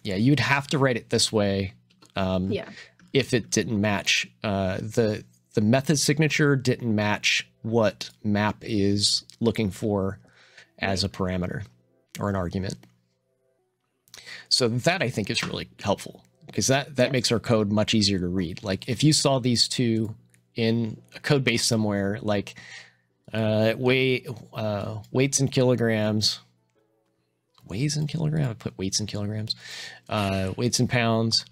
you'd have to write it this way. If it didn't match the method signature didn't match what map is looking for as a parameter or an argument. So that I think is really helpful, because that makes our code much easier to read. Like if you saw these two in a code base somewhere, like weights in kilograms, weighs in kilograms, I put weights in kilograms, weights in pounds,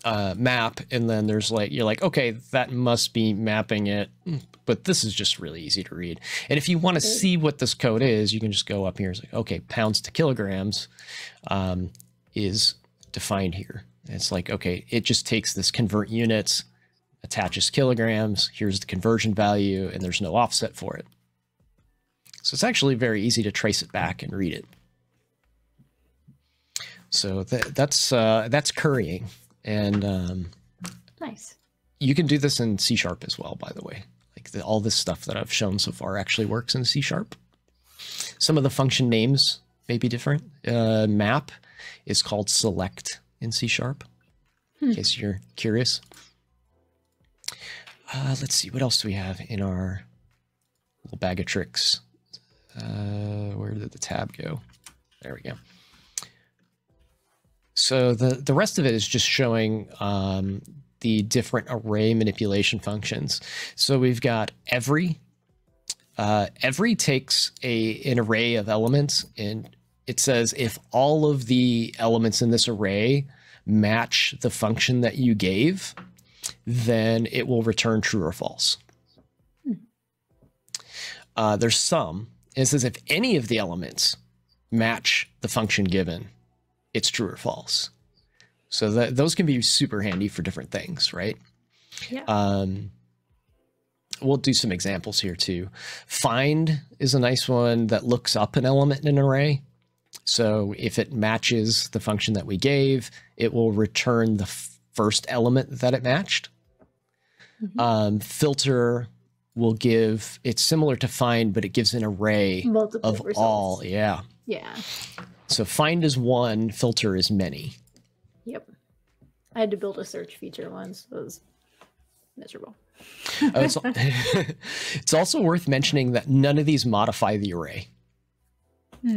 map, and then there's like, you're like, okay, that must be mapping it, but this is just really easy to read. And if you want to see what this code is, you can just go up here. It's like, okay, pounds to kilograms is defined here. And it's like, okay, it just takes this convert units, attaches kilograms, here's the conversion value, and there's no offset for it. So it's actually very easy to trace it back and read it. So that's currying, and Nice. you can do this in C# as well, by the way. Like all this stuff that I've shown so far actually works in C#. Some of the function names may be different. Map is called select in C#, in case you're curious. Let's see, what else do we have in our little bag of tricks? Where did the tab go? There we go. So the rest of it is just showing the different array manipulation functions. So we've got every. Every takes an array of elements, and it says if all of the elements in this array match the function that you gave, then it will return true or false. There's some. It says if any of the elements match the function given, it's true or false. So those can be super handy for different things, right? Yeah. We'll do some examples here too. Find is a nice one that looks up an element in an array. So if it matches the function that we gave, it will return the first element that it matched. Filter will give, it's similar to find, but it gives an array Multiple of results. all. Yeah. Yeah. So find is one, filter is many. Yep. I had to build a search feature once. It was miserable. It's also worth mentioning that none of these modify the array.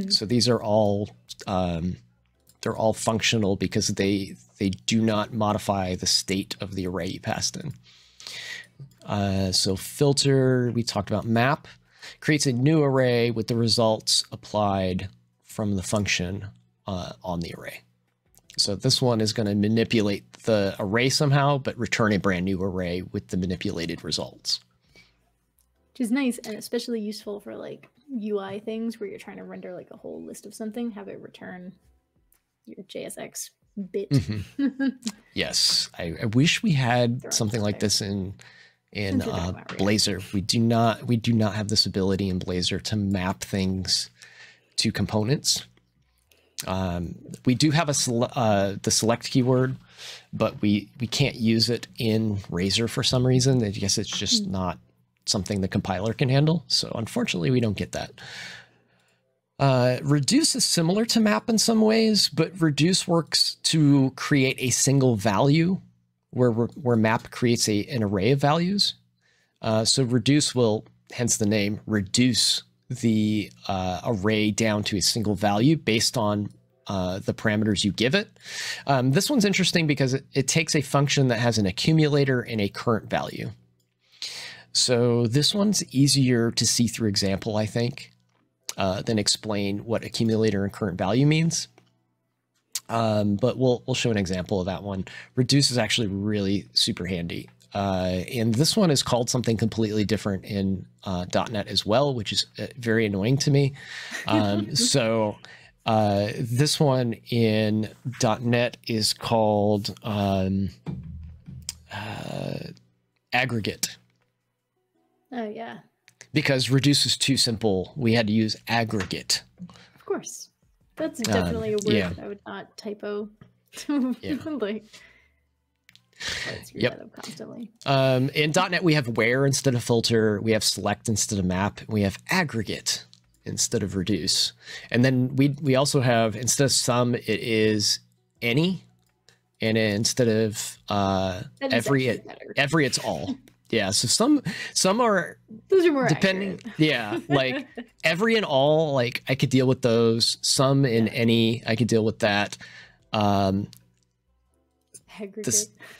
So these are all they're all functional because they do not modify the state of the array you passed in. So filter, we talked about. Map creates a new array with the results applied from the function on the array. So this one is going to manipulate the array somehow, but return a brand new array with the manipulated results. Which is nice and especially useful for like UI things where you're trying to render like a whole list of something, have it return your JSX bit. Yes, I wish we had something like this in Blazor. We do not have this ability in Blazor to map things to components. We do have the select keyword, but we can't use it in Razor for some reason. I guess it's just not something the compiler can handle. So unfortunately, we don't get that. Reduce is similar to map in some ways, but reduce works to create a single value where map creates an array of values. So reduce will, hence the name, reduce the array down to a single value based on the parameters you give it. This one's interesting because it takes a function that has an accumulator and a current value. So this one's easier to see through example, I think, than explain what accumulator and current value means. But we'll show an example of that one. Reduce is actually really super handy. And this one is called something completely different in .NET as well, which is very annoying to me. So this one in .NET is called aggregate. Oh, yeah. Because reduce is too simple. We had to use aggregate. Of course. That's definitely a word yeah. that I would not typo. Yeah. Like, I screw that up constantly. In .NET, we have where instead of filter. We have select instead of map. We have aggregate instead of reduce. And then we also have, instead of sum, it is any. And instead of every, it's all. Yeah, so some are, those are more depending. accurate. Yeah, like every and all, like I could deal with those. Some in any, I could deal with that. Aggregate.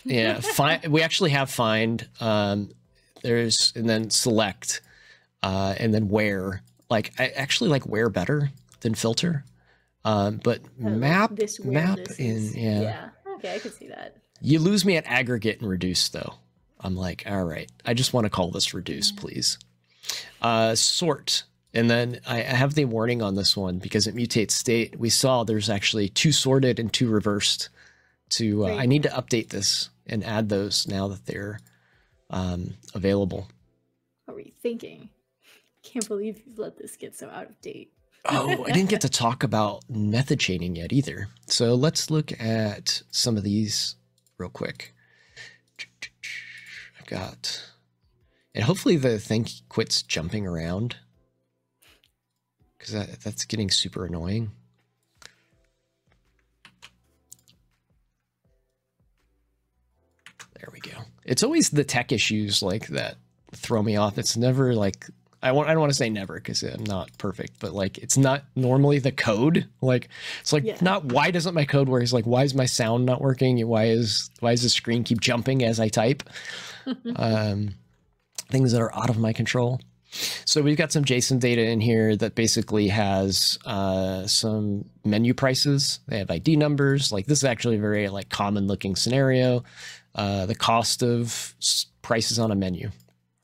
Yeah, find. We actually have find. There's and then select, and then where. Like I actually like where better than filter. But map yeah. Okay, I could see that. You lose me at aggregate and reduce though. I'm like, all right, I just want to call this reduce, please. Sort. And then I have the warning on this one because it mutates state. We saw there's actually 2 sorted and 2 reversed. I need to update this and add those now that they're available. What were you thinking? Can't believe you've let this get so out of date. Oh, I didn't get to talk about method chaining yet either. So let's look at some of these real quick. I've got, and hopefully the thing quits jumping around, because that's getting super annoying. There we go. It's always the tech issues like that throw me off. It's never like, I don't want to say never because I'm not perfect, but like it's not normally the code. Like it's like not why doesn't my code work? It's like why is my sound not working? Why is the screen keep jumping as I type? Things that are out of my control. So we've got some JSON data in here that basically has some menu prices. They have ID numbers. Like this is actually a very like common looking scenario. The cost of prices on a menu.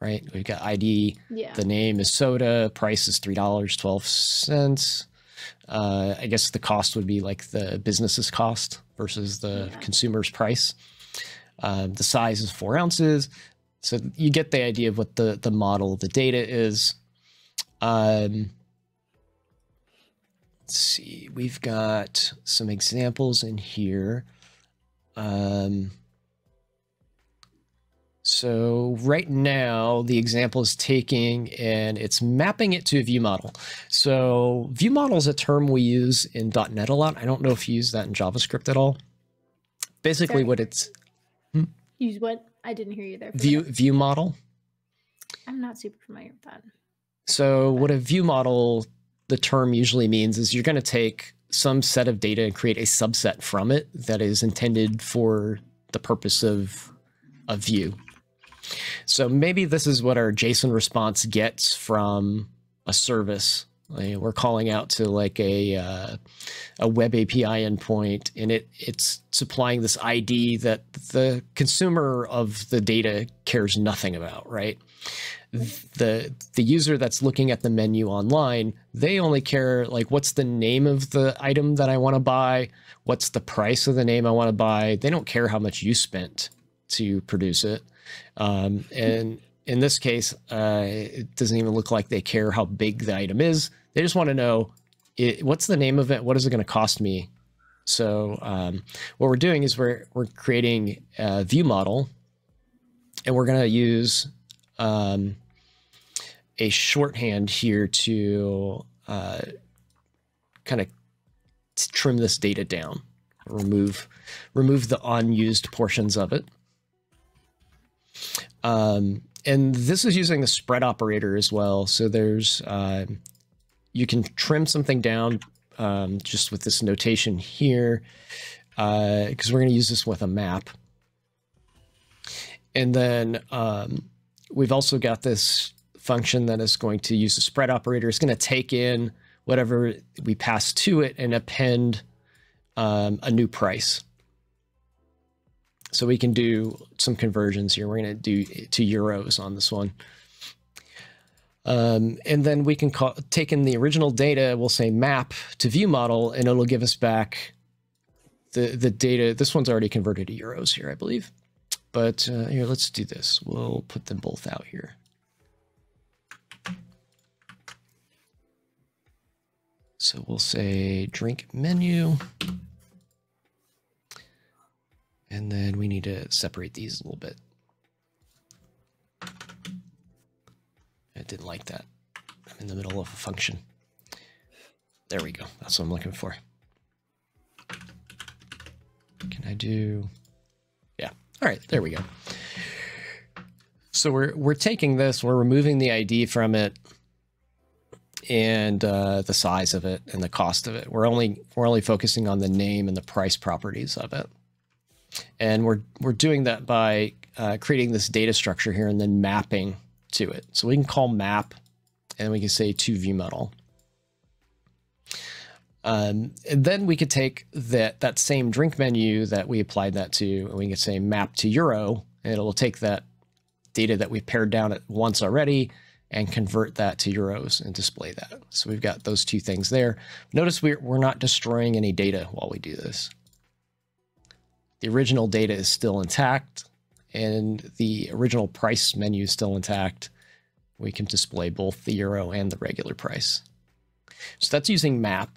Right, we've got ID. Yeah. The name is soda. Price is $3.12. I guess the cost would be like the business's cost versus the consumer's price. The size is 4 ounces. So you get the idea of what the model of the data is. Let's see. We've got some examples in here. So right now, the example is taking and it's mapping it to a view model. So view model is a term we use in .NET a lot. I don't know if you use that in JavaScript at all. Basically, what it's... Use what? I didn't hear you there. View model. I'm not super familiar with that. So what a view model, the term usually means is you're going to take some set of data and create a subset from it that is intended for the purpose of a view. So maybe this is what our JSON response gets from a service. We're calling out to like a web API endpoint, and it's supplying this ID that the consumer of the data cares nothing about, right? The user that's looking at the menu online, they only care like what's the name of the item that I want to buy, what's the price of the name I want to buy. They don't care how much you spent to produce it. And in this case, it doesn't even look like they care how big the item is. They just want to know what's the name of it? What is it going to cost me? So what we're doing is we're creating a view model, and we're going to use a shorthand here to kind of trim this data down, remove the unused portions of it. And this is using the spread operator as well. So there's, you can trim something down just with this notation here, because we're going to use this with a map. And then we've also got this function that is going to use the spread operator. It's going to take in whatever we pass to it and append a new price. So we can do some conversions here. We're going to do to euros on this one. And then we can take in the original data, we'll say map to view model, and it'll give us back the data. This one's already converted to euros here, I believe. But here, let's do this. We'll put them both out here. So we'll say drink menu. And then we need to separate these a little bit. I didn't like that. I'm in the middle of a function. There we go. That's what I'm looking for. Can I do... Yeah. All right. There we go. So we're taking this, we're removing the ID from it, and the size of it and the cost of it. We're only focusing on the name and the price properties of it. And we're doing that by creating this data structure here and then mapping to it. So we can call map, and we can say to view model. And then we could take that same drink menu that we applied that to, and we can say map to euro, and it will take that data that we pared down at once already and convert that to euros and display that. So we've got those two things there. Notice we're not destroying any data while we do this. The original data is still intact, and the original price menu is still intact. We can display both the euro and the regular price. So that's using map.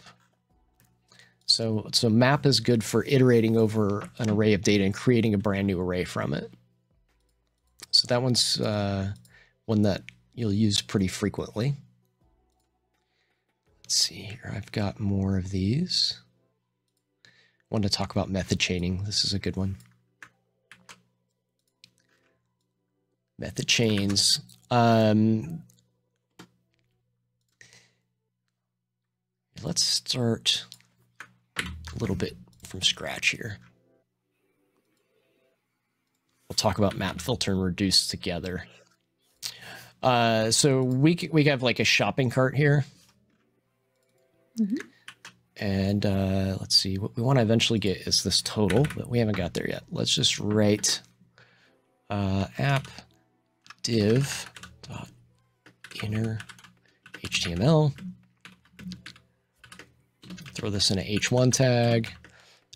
So map is good for iterating over an array of data and creating a brand new array from it. So that one's one that you'll use pretty frequently. Let's see here. I've got more of these. I want to talk about method chaining. This is a good one. Method chains. Let's start a little bit from scratch here. We'll talk about map, filter, and reduce together. So we have like a shopping cart here. Mm-hmm. And let's see, what we want to eventually get is this total, but we haven't got there yet. Let's just write app div dot inner HTML. Throw this in a h1 tag,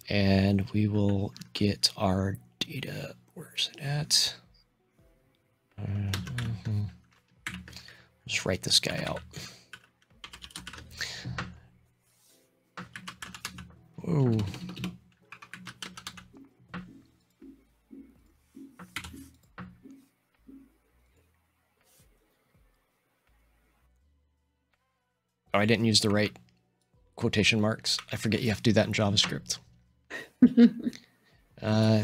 and we will get our data. Where's it at? Just write this guy out. Whoa. Oh, I didn't use the right quotation marks. I forget you have to do that in JavaScript.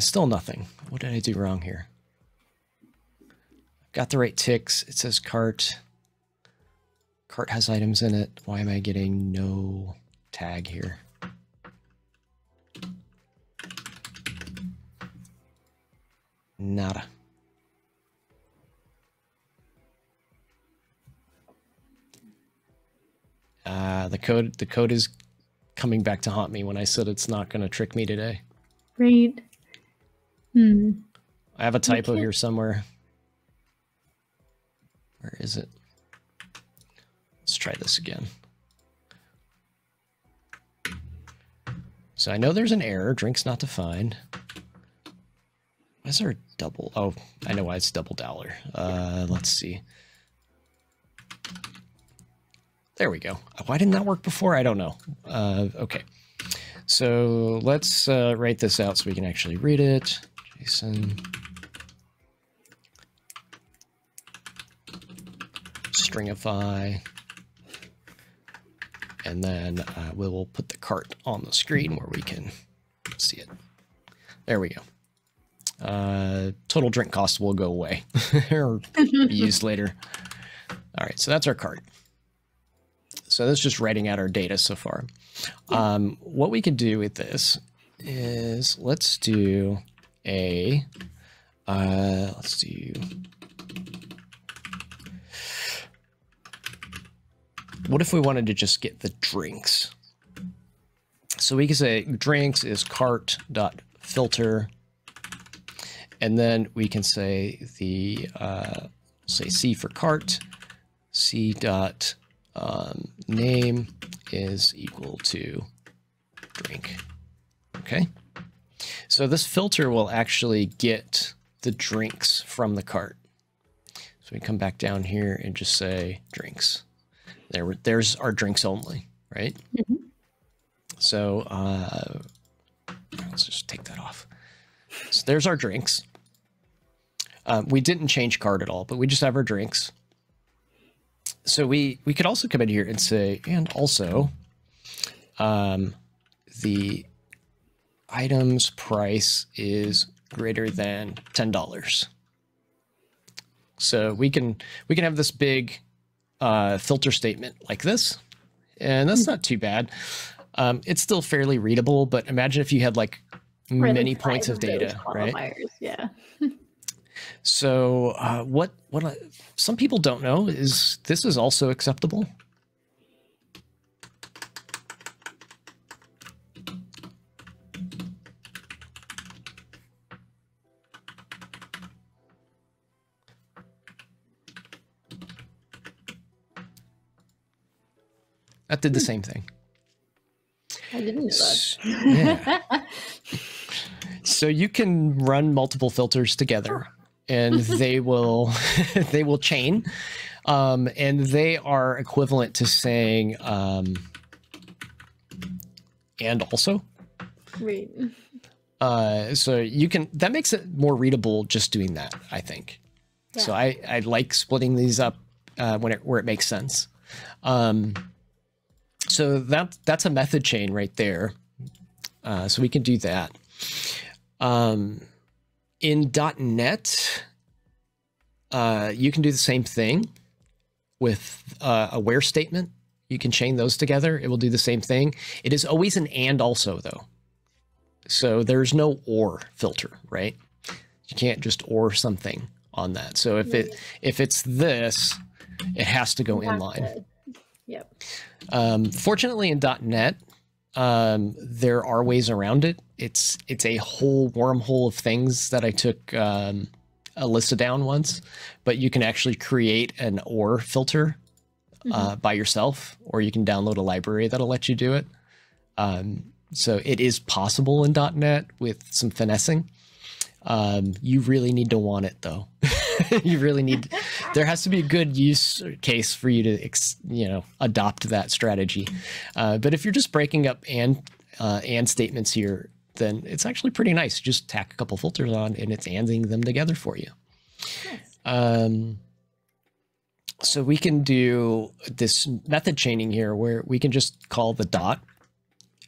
Still nothing. What did I do wrong here? Got the right ticks. It says cart. Cart has items in it. Why am I getting no tag here? Nada. The code is coming back to haunt me when I said it's not going to trick me today. Right. I have a typo here somewhere. Where is it? Let's try this again. So I know there's an error. Drink's not defined. Why is there a double? Oh, I know why it's double dollar. Let's see. There we go. Why didn't that work before? I don't know. Okay. So let's write this out so we can actually read it. JSON. Stringify. And then we will put the cart on the screen where we can see it. There we go. Total drink cost will go away or be used later. All right, so that's our cart. So that's just writing out our data so far. What we can do with this is let's do a, what if we wanted to just get the drinks? So we can say drinks is cart.filter, and then we can say the, say C for cart, C dot name is equal to drink. Okay. So this filter will actually get the drinks from the cart. So we come back down here and just say drinks. There's our drinks only, right? Mm-hmm. So let's just take that off. So there's our drinks. We didn't change cart at all, but we just have our drinks. So we could also come in here and say, and also the item's price is greater than $10. So we can have this big filter statement like this, and that's not too bad. It's still fairly readable, but imagine if you had like many points of data, right? Yeah. So what some people don't know is this is also acceptable. That did the same thing. I didn't know that. Yeah. So you can run multiple filters together, and they will chain. And they are equivalent to saying and also. Right. So you can, that makes it more readable just doing that, I think. Yeah. So I like splitting these up where it makes sense. So that's a method chain right there. So we can do that. In .NET, you can do the same thing with a where statement. You can chain those together. It will do the same thing. It is always an and also, though. So there's no or filter, right? You can't just or something on that. So if it's this, it has to go inline. Yep. Fortunately, in .NET, there are ways around it. It's a whole wormhole of things that I took Alyssa down once, but you can actually create an or filter by yourself, or you can download a library that'll let you do it. So it is possible in .NET with some finessing. You really need to want it, though. You really need. There has to be a good use case for you to, adopt that strategy. But if you're just breaking up and statements here, then it's actually pretty nice. Just tack a couple filters on, and it's anding them together for you. Nice. So we can do this method chaining here, where we can just call the dot,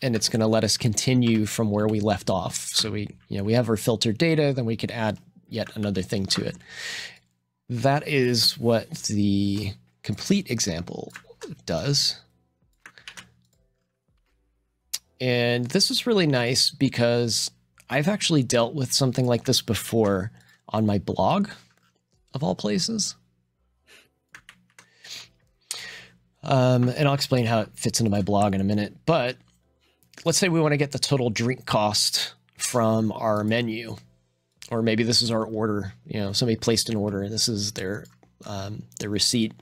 and it's going to let us continue from where we left off. So we have our filtered data, then we could add yet another thing to it. That is what the complete example does. And this is really nice because I've actually dealt with something like this before on my blog, of all places. And I'll explain how it fits into my blog in a minute. But let's say we want to get the total drink cost from our menu, or maybe this is our order. Somebody placed an order and this is their receipt.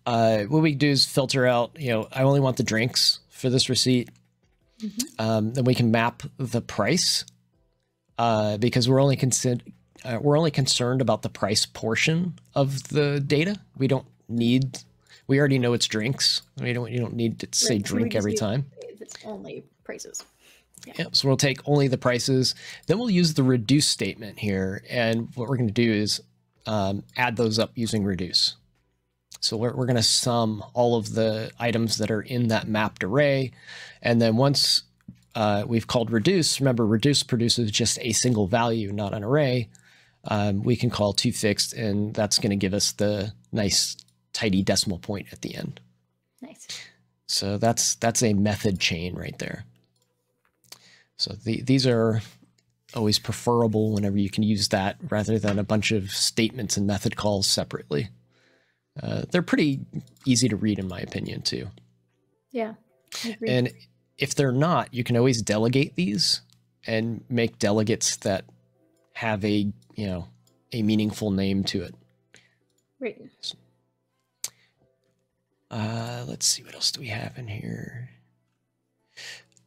What we do is filter out, I only want the drinks for this receipt. Then we can map the price because we're only concerned about the price portion of the data. We already know it's drinks. You don't need to say drink every time. It's only prices. Yeah, so we'll take only the prices. Then we'll use the reduce statement here. And what we're going to do is add those up using reduce. So we're going to sum all of the items that are in that mapped array. And then once we've called reduce, remember reduce produces just a single value, not an array. We can call toFixed, and that's going to give us the nice tidy decimal point at the end. Nice. So that's a method chain right there. So these are always preferable whenever you can use that rather than a bunch of statements and method calls separately. They're pretty easy to read, in my opinion, too. Yeah. I agree. And if they're not, you can always delegate these and make delegates that have a meaningful name to it. Right. Let's see, what else do we have in here?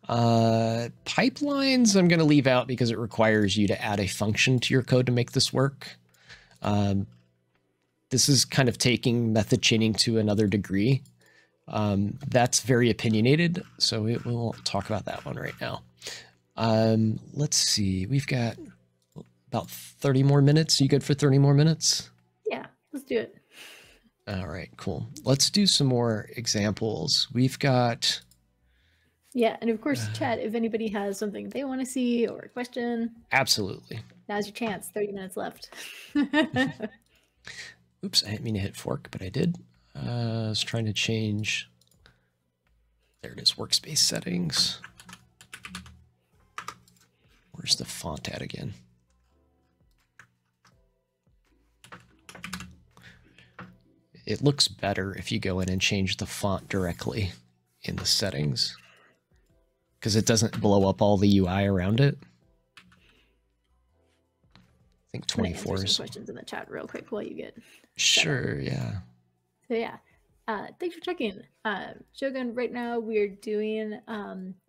Pipelines I'm going to leave out because it requires you to add a function to your code to make this work. This is kind of taking method chaining to another degree. That's very opinionated, so we won't talk about that one right now. Let's see, we've got about 30 more minutes. You good for 30 more minutes? Yeah, let's do it. All right, cool. Let's do some more examples. We've got... Yeah, and of course, chat, if anybody has something they want to see or a question. Absolutely. Now's your chance. 30 minutes left. Oops, I didn't mean to hit fork, but I did. I was trying to change... There it is, workspace settings. Where's the font at again? It looks better if you go in and change the font directly in the settings, because it doesn't blow up all the UI around it. I think 24 is... questions in the chat real quick while you get... Sure, yeah. So yeah, thanks for checking. Shogun, right now we're doing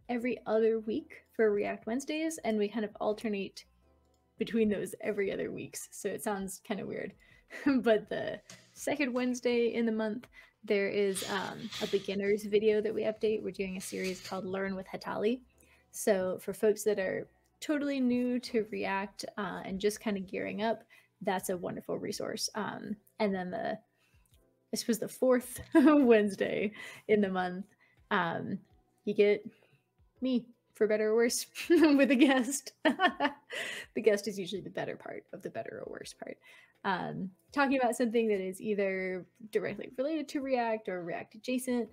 every other week for React Wednesdays, and we kind of alternate between those every other weeks. So it sounds kind of weird, but the second Wednesday in the month, there is a beginner's video that we update. We're doing a series called Learn with Hatali. So for folks that are totally new to React and just kind of gearing up, that's a wonderful resource. And then this was the fourth Wednesday in the month. You get me, for better or worse, with a guest. The guest is usually the better part of the better or worse part. Talking about something that is either directly related to React or React adjacent.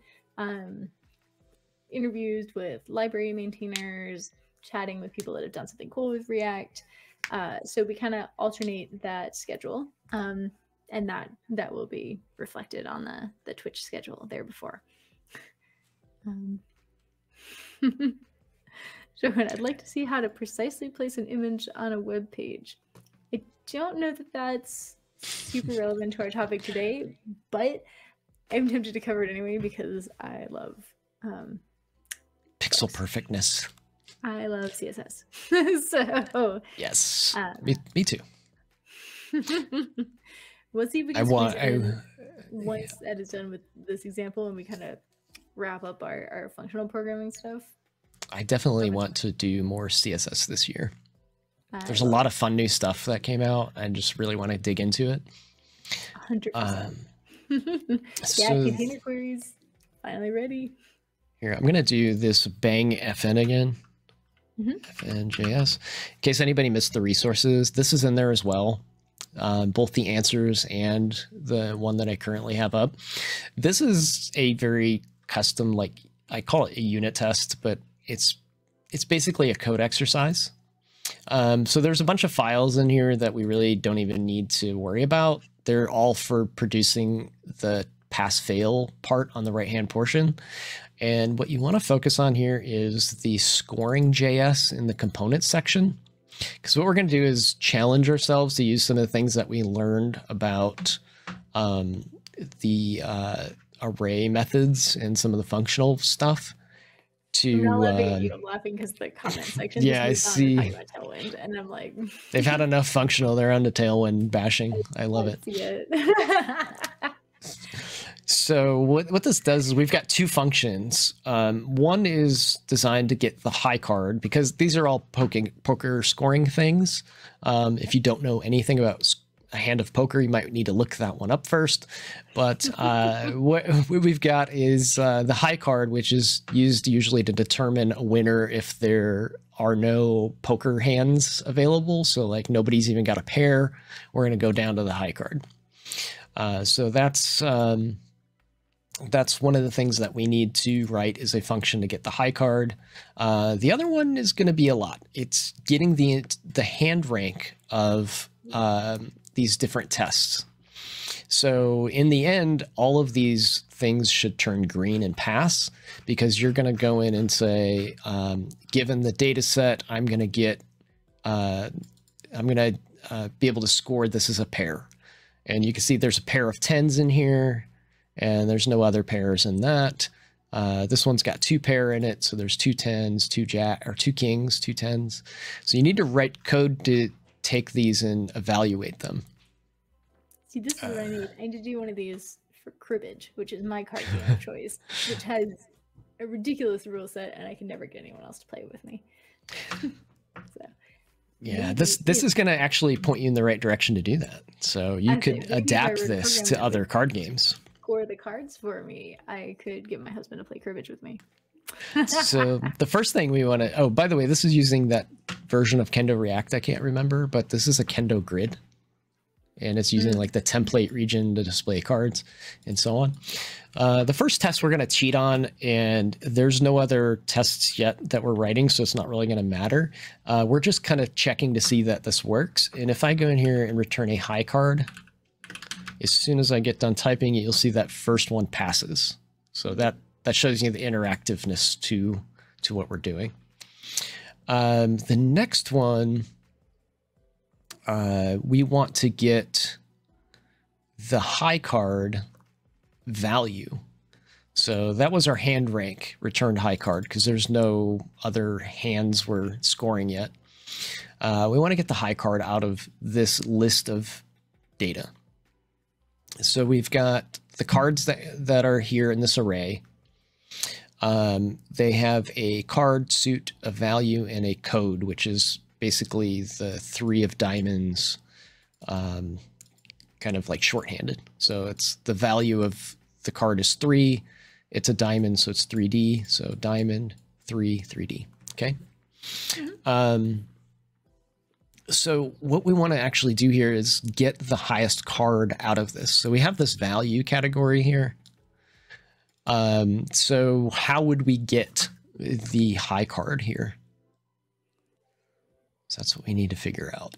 Interviews with library maintainers, chatting with people that have done something cool with React. So we kind of alternate that schedule. And that will be reflected on the Twitch schedule there before. Joanne, I'd like to see how to precisely place an image on a web page. I don't know that that's super relevant to our topic today, but I'm tempted to cover it anyway because I love pixel perfectness. I love CSS. So yes, me too. We'll see if we can once Ed is done with this example and we kind of wrap up our functional programming stuff. I definitely want to do more CSS this year. There's a lot of fun new stuff that came out. I just really want to dig into it. 100%. Yeah, container queries finally ready. Here, I'm going to do this bang FN again. FN.js. In case anybody missed the resources, this is in there as well. Both the answers and the one that I currently have up. This is a very custom, like I call it a unit test, but it's basically a code exercise. So there's a bunch of files in here that we really don't even need to worry about. They're all for producing the pass-fail part on the right-hand portion. And what you want to focus on here is the scoring JS in the components section. Because what we're going to do is challenge ourselves to use some of the things that we learned about the array methods and some of the functional stuff. I'm not laughing because the comment section. Yeah, I see. About Tailwind, and I'm like, they've had enough functional. They're on the Tailwind bashing. I love it. See it. So what this does is we've got two functions. One is designed to get the high card because these are all poker scoring things. If you don't know anything about a hand of poker, you might need to look that one up first. But what we've got is the high card, which is used usually to determine a winner if there are no poker hands available. So like nobody's even got a pair. We're going to go down to the high card. So that's one of the things that we need to write is a function to get the high card. The other one is going to be a lot. It's getting the hand rank of these different tests. So in the end, all of these things should turn green and pass because you're going to go in and say, given the data set, I'm going to be able to score this as a pair. And you can see there's a pair of 10s in here. And there's no other pairs in that. This one's got 2 pair in it, so there's 2 10s, 2 kings, 2 10s. So you need to write code to take these and evaluate them. See, this is what I need. I need to do one of these for cribbage, which is my card game of choice, which has a ridiculous rule set, and I can never get anyone else to play it with me. So. Yeah, this is going to actually point you in the right direction to do that. So you could adapt this to other card games. Score the cards for me, I could get my husband to play cribbage with me. So the first thing we want to, oh, by the way, this is using that version of Kendo React I can't remember, but this is a Kendo grid. And it's using like the template region to display cards and so on. The first test we're going to cheat on, and there's no other tests yet that we're writing, so it's not really going to matter. We're just kind of checking to see that this works. And if I go in here and return a high card, as soon as I get done typing it, you'll see that first one passes. So that shows you the interactiveness to what we're doing. The next one, we want to get the high card value. So that was our hand rank returned high card because there's no other hands we're scoring yet. We want to get the high card out of this list of data. So we've got the cards that are here in this array. They have a card, suit, a value, and a code, which is basically the 3 of diamonds, kind of like shorthanded. So it's the value of the card is 3. It's a diamond, so it's 3D. So diamond, 3, 3D. Okay. So what we want to actually do here is get the highest card out of this. So we have this value category here. So how would we get the high card here? So that's what we need to figure out.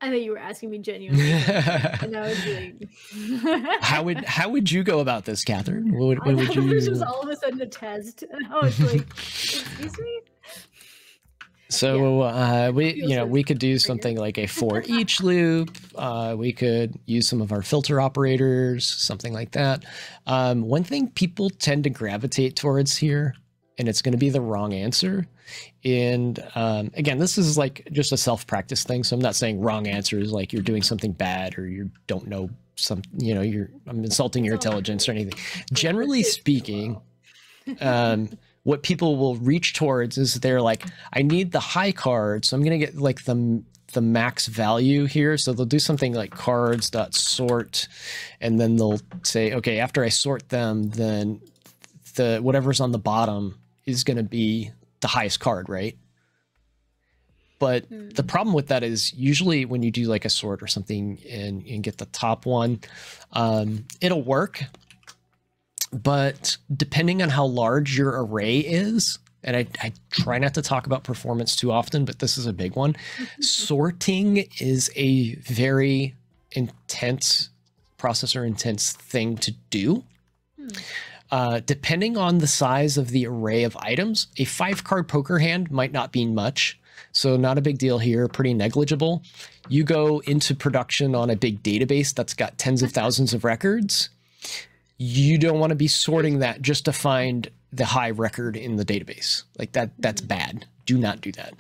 I thought you were asking me genuinely, and I was like, how would you go about this, Kathryn? What would you? This was all of a sudden a test, and I was like, "Excuse me." So we could do something like a for each loop. We could use some of our filter operators, something like that. One thing people tend to gravitate towards here, and it's going to be the wrong answer. And again, this is like just a self-practice thing. So I'm not saying wrong answer is like you're doing something bad or you don't know some, I'm insulting your intelligence or anything. Generally speaking, what people will reach towards is they're like, I need the high card, so I'm going to get like the max value here. So they'll do something like cards.sort, and then they'll say, okay, after I sort them, then whatever's on the bottom is going to be the highest card, right? But the problem with that is usually when you do like a sort or something and get the top one, it'll work. But depending on how large your array is, and I try not to talk about performance too often, but this is a big one. Sorting is a very intense, processor intense thing to do. Depending on the size of the array of items, a 5-card poker hand might not be much. So not a big deal here, pretty negligible. You go into production on a big database that's got tens of thousands of records. You don't want to be sorting that just to find the high record in the database. Like that's bad. Do not do that.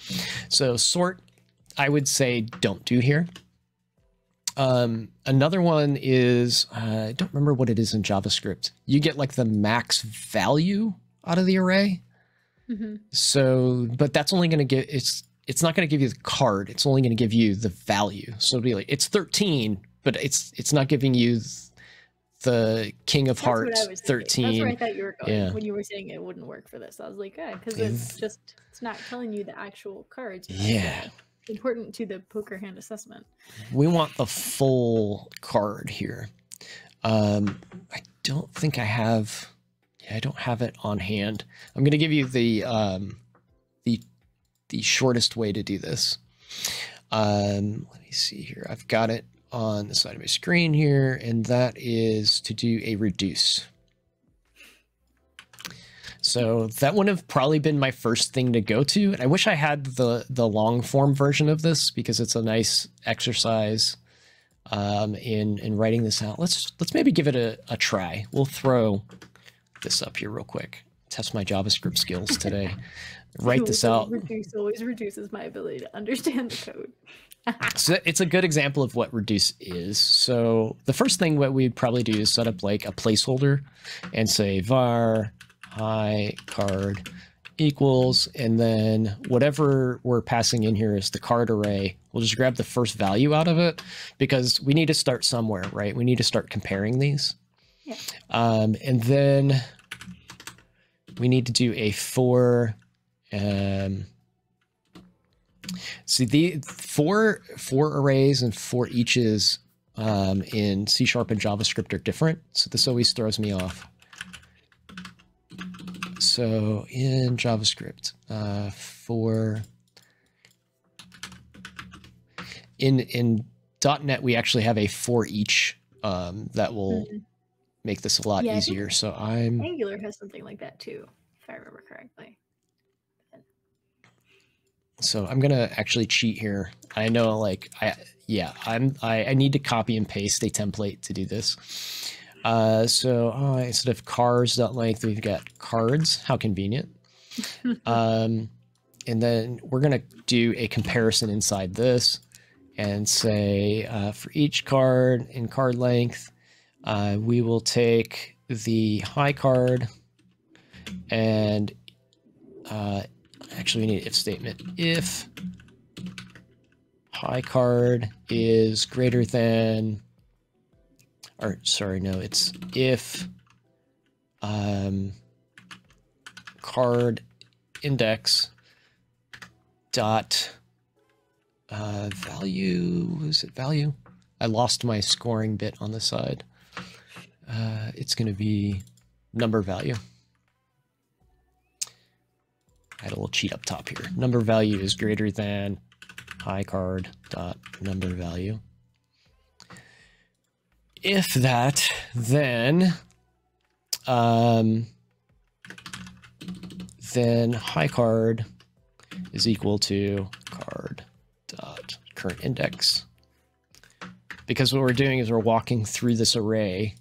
So sort, I would say don't do here. Another one is, I don't remember what it is in JavaScript. You get like the max value out of the array. So, but that's only going to get, it's not going to give you the card. It's only going to give you the value. So it'll be like, it's 13, but it's not giving you the King of Hearts 13. That's where I thought you were going when you were saying it wouldn't work for this. I was like, because it's not telling you the actual cards. Yeah. Important to the poker hand assessment. We want the full card here. I don't think I have. Yeah, I don't have it on hand. I'm going to give you the shortest way to do this. Let me see here. I've got it on the side of my screen here, and that is to do a reduce. So that would have probably been my first thing to go to. And I wish I had the long form version of this because it's a nice exercise in writing this out. Let's maybe give it a try. We'll throw this up here real quick. Test my JavaScript skills today. Write this out. Reduce always reduces my ability to understand the code. So it's a good example of what reduce is. So the first thing what we'd probably do is set up like a placeholder and say var high card equals, and then whatever we're passing in here is the card array. We'll just grab the first value out of it because we need to start somewhere, right? We need to start comparing these. Yeah. And then we need to do a for. See, the for arrays and for eaches in C# and JavaScript are different. So this always throws me off. So in JavaScript, in .NET, we actually have a for each that will make this a lot easier. So Angular has something like that too, if I remember correctly. So I'm gonna actually cheat here. I know, like, I need to copy and paste a template to do this. So instead of cars.length, we've got cards. How convenient. And then we're going to do a comparison inside this. and say for each card in card length, we will take the high card and actually we need an if statement. If high card is greater than, or sorry, no, it's if card index dot value, is it value? I lost my scoring bit on the side. It's going to be number value. I had a little cheat up top here. Number value is greater than high card dot number value. If that, then high card is equal to card dot current index. Because what we're doing is we're walking through this array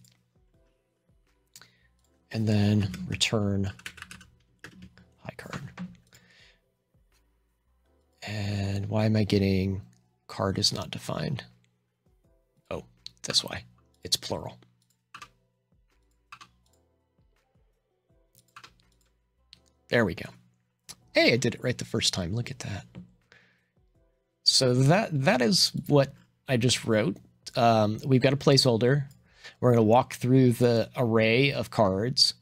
and then return high card. And why am I getting card is not defined? Oh, that's why. It's plural. There we go. Hey, I did it right the first time. Look at that. So that is what I just wrote. We've got a placeholder. We're going to walk through the array of cards,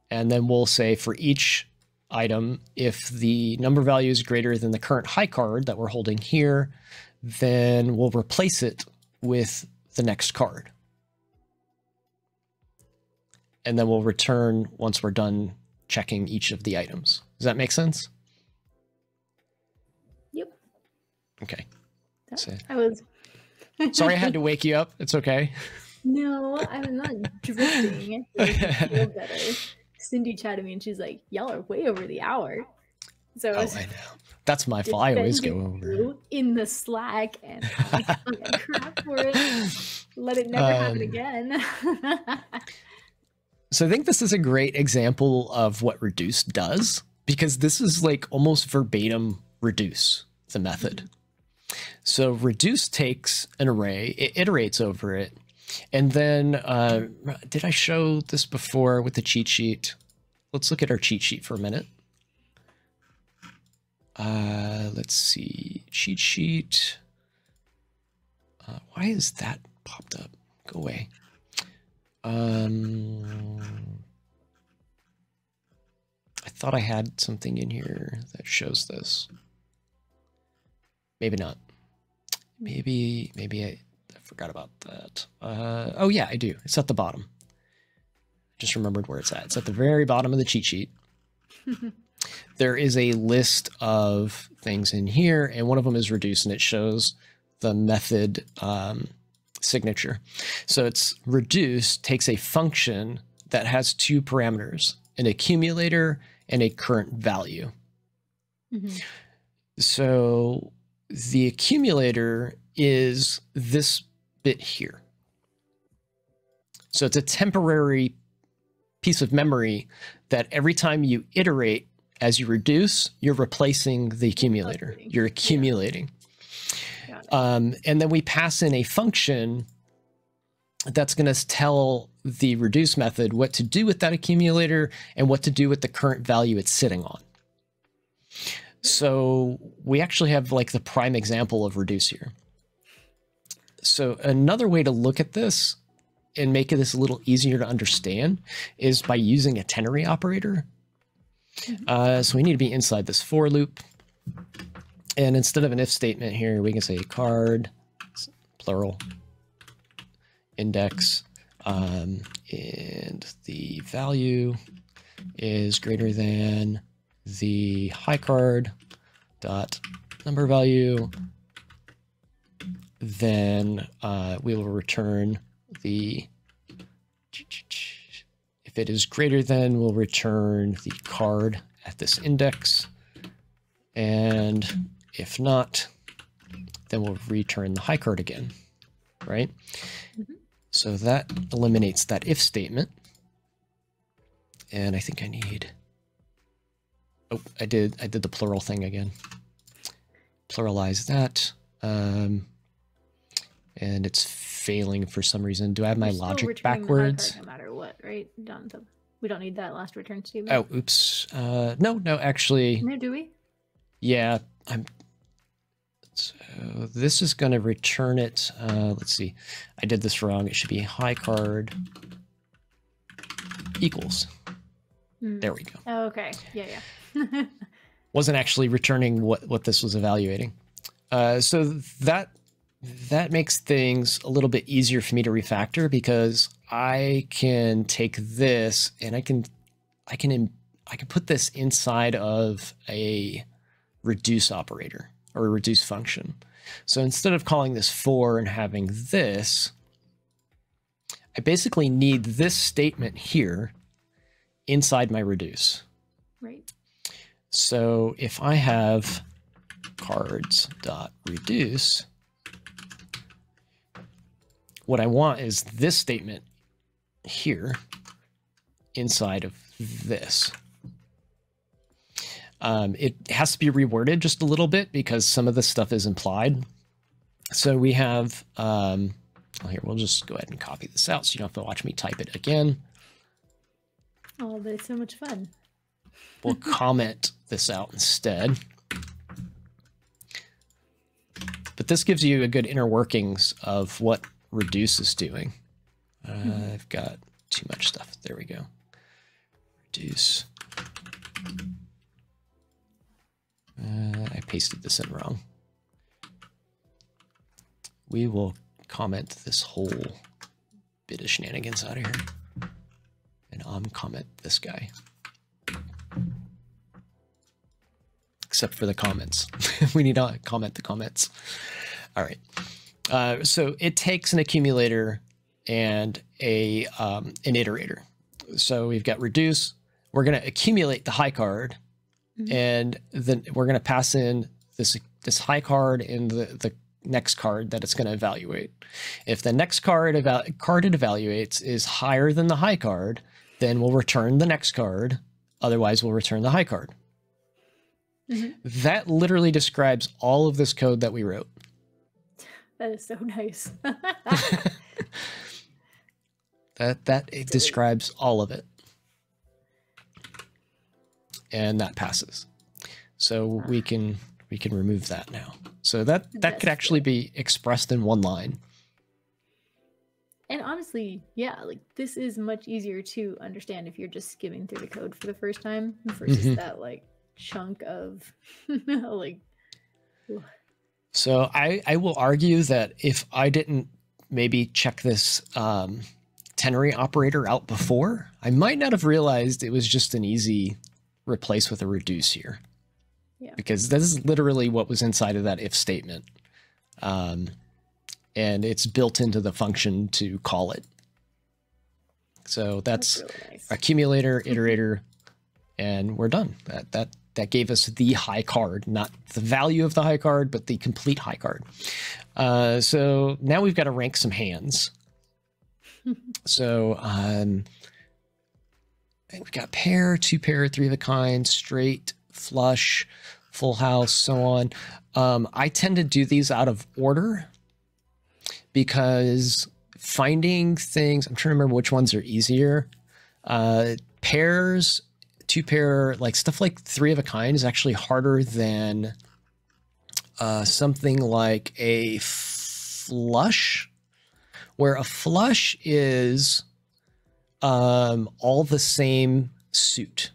and then we'll say for each item, if the number value is greater than the current high card that we're holding here, then we'll replace it with the next card. And then we'll return once we're done checking each of the items. Does that make sense? Yep. Okay. So, I was... sorry I had to wake you up. It's okay. No, I'm not drifting. I feel better. Cindy chatted me and she's like, y'all are way over the hour. So I know. That's my fault. I always go over. In the Slack and crap for it. Let it never happen again. So I think this is a great example of what reduce does, because this is like almost verbatim reduce, the method. So reduce takes an array, it iterates over it, and then, did I show this before with the cheat sheet? Let's look at our cheat sheet for a minute. Let's see, cheat sheet. Why is that popped up? Go away. I thought I had something in here that shows this. Maybe not. Maybe I forgot about that. Oh yeah, I do. It's at the bottom. Just remembered where it's at. It's at the very bottom of the cheat sheet. There is a list of things in here, and one of them is reduce, and it shows the method signature. So it's reduce takes a function that has two parameters, an accumulator and a current value. So the accumulator is this bit here. So it's a temporary piece of memory that every time you iterate, as you reduce, you're replacing the accumulator. You're accumulating. And then we pass in a function that's going to tell the reduce method what to do with that accumulator and what to do with the current value it's sitting on. So we actually have like the prime example of reduce here. So another way to look at this and make this a little easier to understand is by using a ternary operator. So we need to be inside this for loop. And instead of an if statement here, we can say card, plural, index, and the value is greater than the high card dot number value. Then we will return the, if it is greater than, we'll return the card at this index. And if not, then we'll return the high card again, right? So that eliminates that if statement. And I think I need, oh, I did the plural thing again. Pluralize that. and it's failing for some reason. Do I have my We're still logic returning the high backwards? card no matter what, right? We don't need that last return statement. Oh, oops. No, actually. No, do we? Yeah, so this is going to return it. Let's see. I did this wrong. It should be high card equals. There we go. Oh, okay. Yeah. Wasn't actually returning what this was evaluating. So that makes things a little bit easier for me to refactor, because I can take this and I can put this inside of a reduce operator or a reduce function. So instead of calling this for and having this, I basically need this statement here inside my reduce. Right. So if I have cards.reduce, what I want is this statement here inside of this. It has to be reworded just a little bit because some of this stuff is implied. So we have, here, we'll just go ahead and copy this out so you don't have to watch me type it again. Oh, but it's so much fun. We'll comment this out instead. But this gives you a good inner workings of what reduce is doing. I've got too much stuff. There we go. Reduce. I pasted this in wrong. We will comment this whole bit of shenanigans out of here. And comment this guy. Except for the comments. We need to comment the comments. All right. So it takes an accumulator and an iterator. So we've got reduce. We're going to accumulate the high card, and then we're going to pass in this high card in the next card that it's going to evaluate. If the next card it evaluates is higher than the high card, then we'll return the next card. Otherwise, we'll return the high card. That literally describes all of this code that we wrote. That is so nice. It describes all of it. And that passes. So we can remove that now. So that could actually be expressed in one line. And honestly, yeah, like this is much easier to understand if you're just skimming through the code for the first time versus that like chunk of like. So I will argue that if I didn't maybe check this ternary operator out before, I might not have realized it was just an easy replace with a reduce here. Yeah. Because this is literally what was inside of that if statement. And it's built into the function to call it. So that's really nice. Accumulator, iterator, and we're done. That gave us the high card, not the value of the high card, but the complete high card. So now we've got to rank some hands. So we've got pair, two pair, three of a kind, straight, flush, full house, so on. I tend to do these out of order because finding things, I'm trying to remember which ones are easier. Pairs, two pair, like stuff like three of a kind is actually harder than something like a flush, where a flush is all the same suit,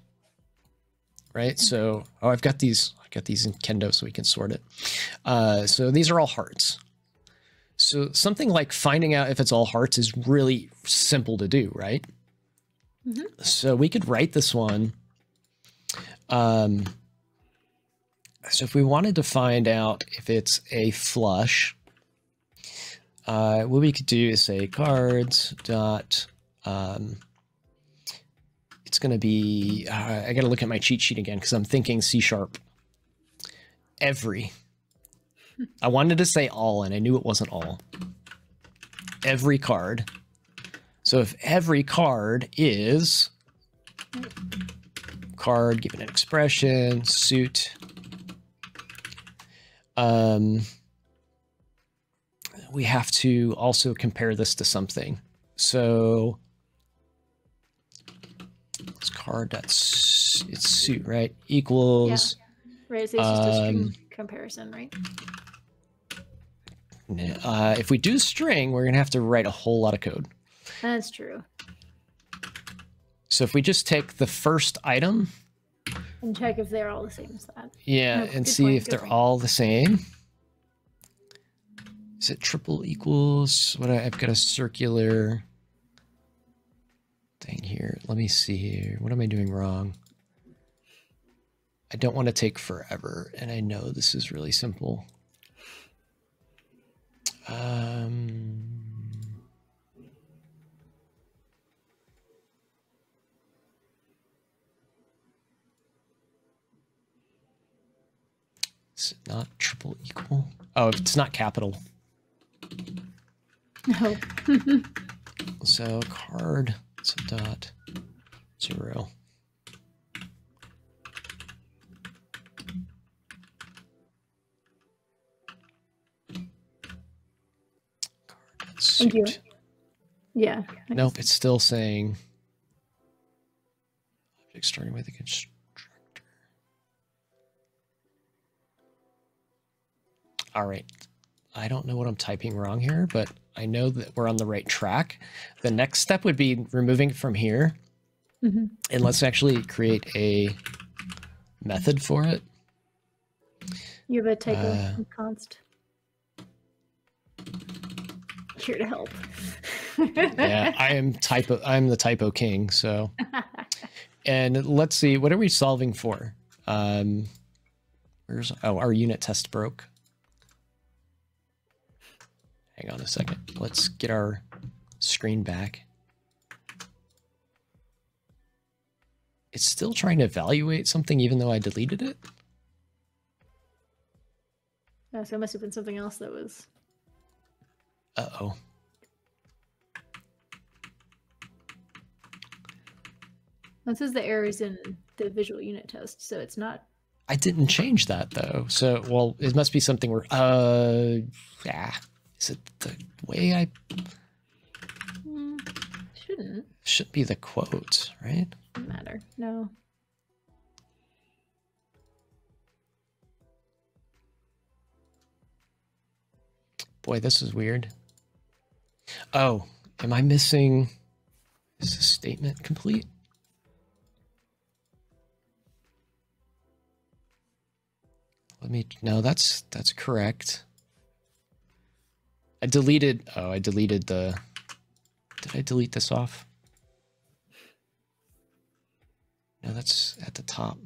right? So, I've got these in Kendo so we can sort it. So these are all hearts. So something like finding out if it's all hearts is really simple to do, right? So we could write this one. So if we wanted to find out if it's a flush, what we could do is say cards dot, it's going to be, I got to look at my cheat sheet again because I'm thinking C#. Every. I wanted to say all, and I knew it wasn't all. Every card. So if every card is card, given an expression, suit, we have to also compare this to something. So this card, it's suit, right? Equals. Yeah. Right, so it's just a string comparison, right? If we do string, we're going to have to write a whole lot of code. That's true. So if we just take the first item. And check if they're all the same as that. Yeah, no, and see if they're all the same. Is it triple equals? What I've got a circular thing here. Let me see here. What am I doing wrong? I don't want to take forever, and I know this is really simple. Is it not triple equal? Oh, it's not capital. No. So card, so dot 0. Card suit. Yeah. Nope, it's still saying object starting with a constructor. All right. I don't know what I'm typing wrong here, but I know that we're on the right track. The next step would be removing it from here. Mm-hmm. And let's actually create a method for it. You have a typo const. Here to help. Yeah, I'm the typo king, so. And let's see, what are we solving for? Our unit test broke. Hang on a second. Let's get our screen back. It's still trying to evaluate something even though I deleted it. So it must have been something else that was. Uh-oh. This is the errors in the visual unit test, so it's not. I didn't change that though. So, well, it must be something where, yeah. Is it the way I... Shouldn't. Should be the quote, right? Doesn't matter. No. Boy, this is weird. Oh, am I missing... Is the statement complete? Let me... No, that's correct. I deleted the... Did I delete this off? No, that's at the top.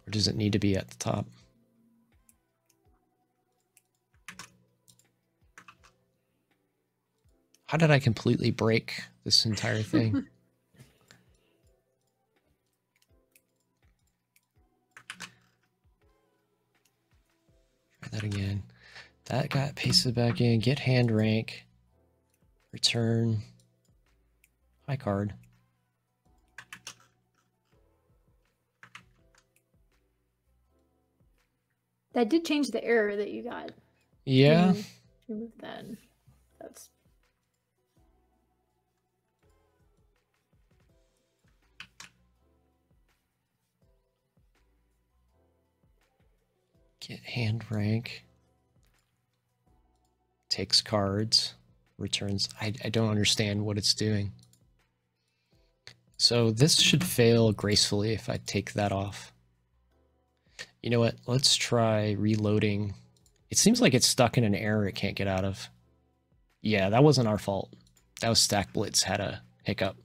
Or does it need to be at the top? How did I completely break this entire thing? Try that again. That got pasted back in. Get hand rank. Return. High card. That did change the error that you got. Yeah. Remove that. That's. Get hand rank. Takes cards. Returns. I don't understand what it's doing. So this should fail gracefully if I take that off. You know what? Let's try reloading. It seems like it's stuck in an error it can't get out of. Yeah, that wasn't our fault. That was Stack Blitz had a hiccup.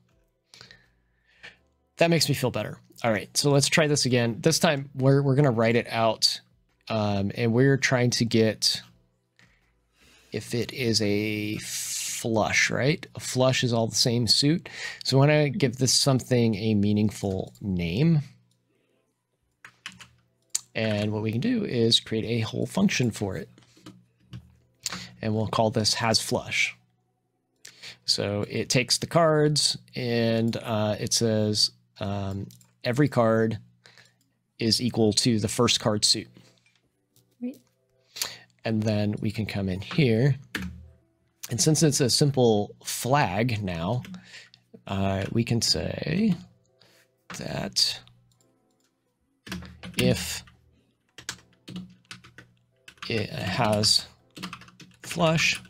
That makes me feel better. All right, so let's try this again. This time we're going to write it out, and we're trying to get if it is a flush, right? A flush is all the same suit. So I want to give this something a meaningful name. And what we can do is create a whole function for it. And we'll call this hasFlush. So it takes the cards and it says every card is equal to the first card suit. Right. And then we can come in here. And since it's a simple flag now, we can say that if it has flush,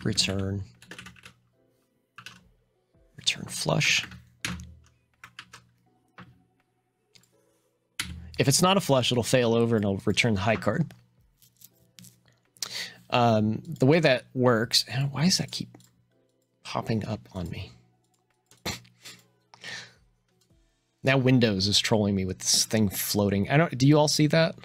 return flush. If it's not a flush, it'll fail over and it'll return the high card. The way that works, why does that keep popping up on me? Now Windows is trolling me with this thing floating. Do you all see that?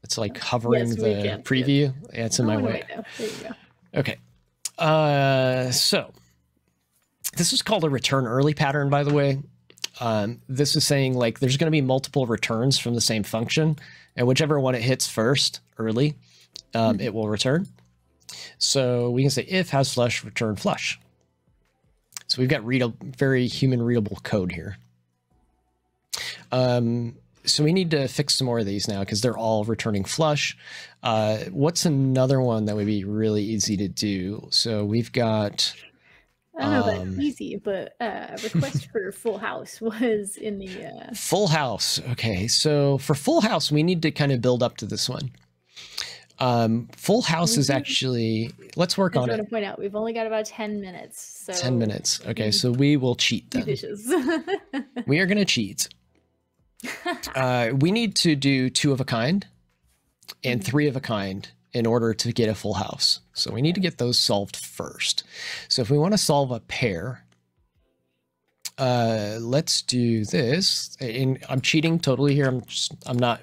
It's like hovering the preview. Yeah, it's in my way. There you go. Okay. So this is called a return early pattern, by the way. This is saying like there's going to be multiple returns from the same function, and whichever one it hits first early, it will return. So we can say if has flush, return flush. So we've got very human readable code here. So we need to fix some more of these now because they're all returning flush. What's another one that would be really easy to do? So we've got... I don't know if that's easy, but request for full house was in the... Full house. Okay, so for full house, we need to kind of build up to this one. Full house is actually... Let's work on it. I want to point out, we've only got about 10 minutes. So 10 minutes. Okay, so we will cheat then. Dishes. We are going to cheat. We need to do 2 of a kind and 3 of a kind in order to get a full house. So we need to get those solved first. So if we want to solve a pair, let's do this. And I'm cheating totally here. I'm not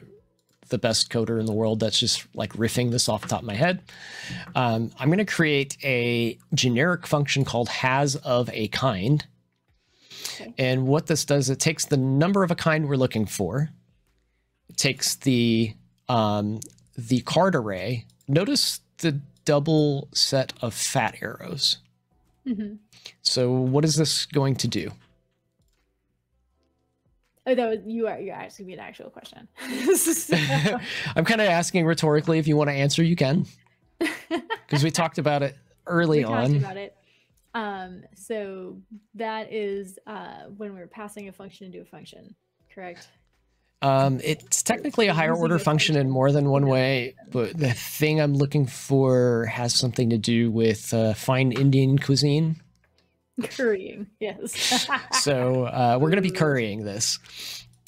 the best coder in the world. That's just like riffing this off the top of my head. I'm going to create a generic function called has of a kind. Okay. And what this does, it takes the number of a kind we're looking for. It takes the card array. Notice the double set of fat arrows. Mm-hmm. So what is this going to do? Oh, you're asking me an actual question. So. I'm kind of asking rhetorically. If you want to answer, you can. Because we talked about it early on. We talked about it. So that is when we're passing a function into a function, correct? It's technically a higher order function in more than one way, but the thing I'm looking for has something to do with fine Indian cuisine. Currying, yes. So we're going to be currying this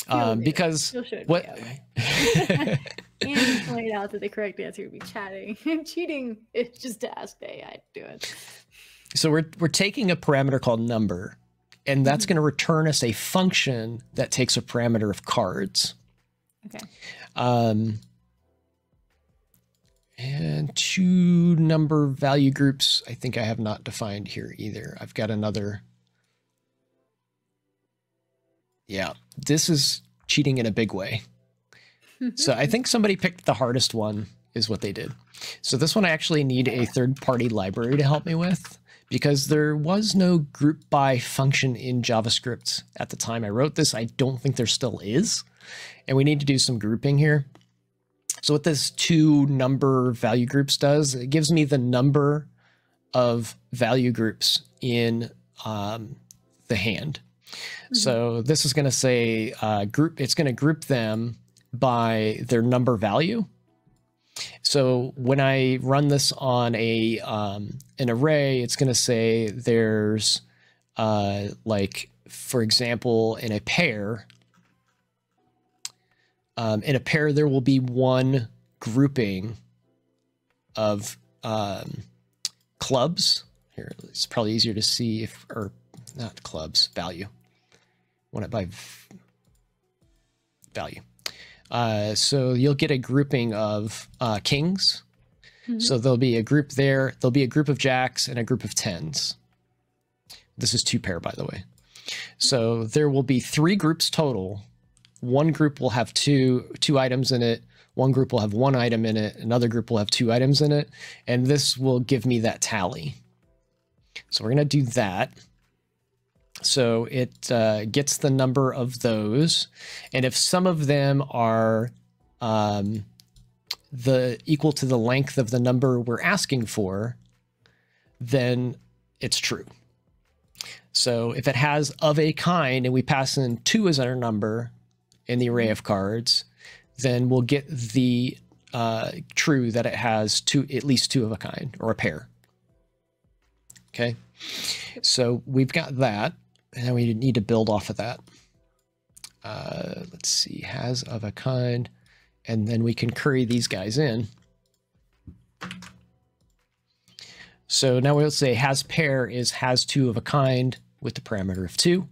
because what? And you pointed out that the correct answer would be chatting. Cheating is just to ask the AI to do it. So we're taking a parameter called number. And that's going to return us a function that takes a parameter of cards. Okay. And 2 number value groups, I think I have not defined here either. I've got another. Yeah, this is cheating in a big way. So I think somebody picked the hardest one is what they did. So this one I actually need a third-party library to help me with, because there was no group by function in JavaScript at the time I wrote this. I don't think there still is. And we need to do some grouping here. So what this 2 number value groups does, it gives me the number of value groups in the hand. Mm-hmm. So this is going to say it's going to group them by their number value. So when I run this on an array, it's going to say there's like, for example, in a pair, there will be one grouping of clubs. Here, it's probably easier to see or not clubs, value. Want it by value. So you'll get a grouping of kings. Mm-hmm. So there'll be a group there. There'll be a group of jacks and a group of tens. This is 2 pair, by the way. So there will be 3 groups total. One group will have two items in it. One group will have 1 item in it. Another group will have 2 items in it. And this will give me that tally. So we're going to do that. So it gets the number of those, and if some of them are equal to the length of the number we're asking for, then it's true. So if it has of a kind and we pass in 2 as our number in the array of cards, then we'll get the true that it has at least 2 of a kind, or a pair. Okay, so we've got that, and we need to build off of that. Let's see, has of a kind, and then we can curry these guys in. So now we'll say has pair is has 2 of a kind with the parameter of 2,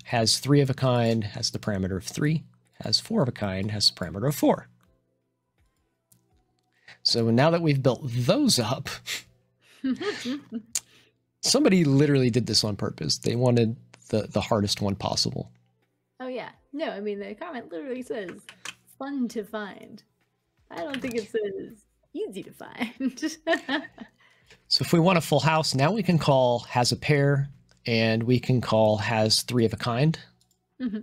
has 3 of a kind has the parameter of 3, has 4 of a kind has the parameter of 4. So now that we've built those up, somebody literally did this on purpose. They wanted the hardest one possible. Oh yeah. No, I mean, the comment literally says fun to find. I don't think it says easy to find. So if we want a full house, now we can call has a pair, and we can call has 3 of a kind. Mm-hmm.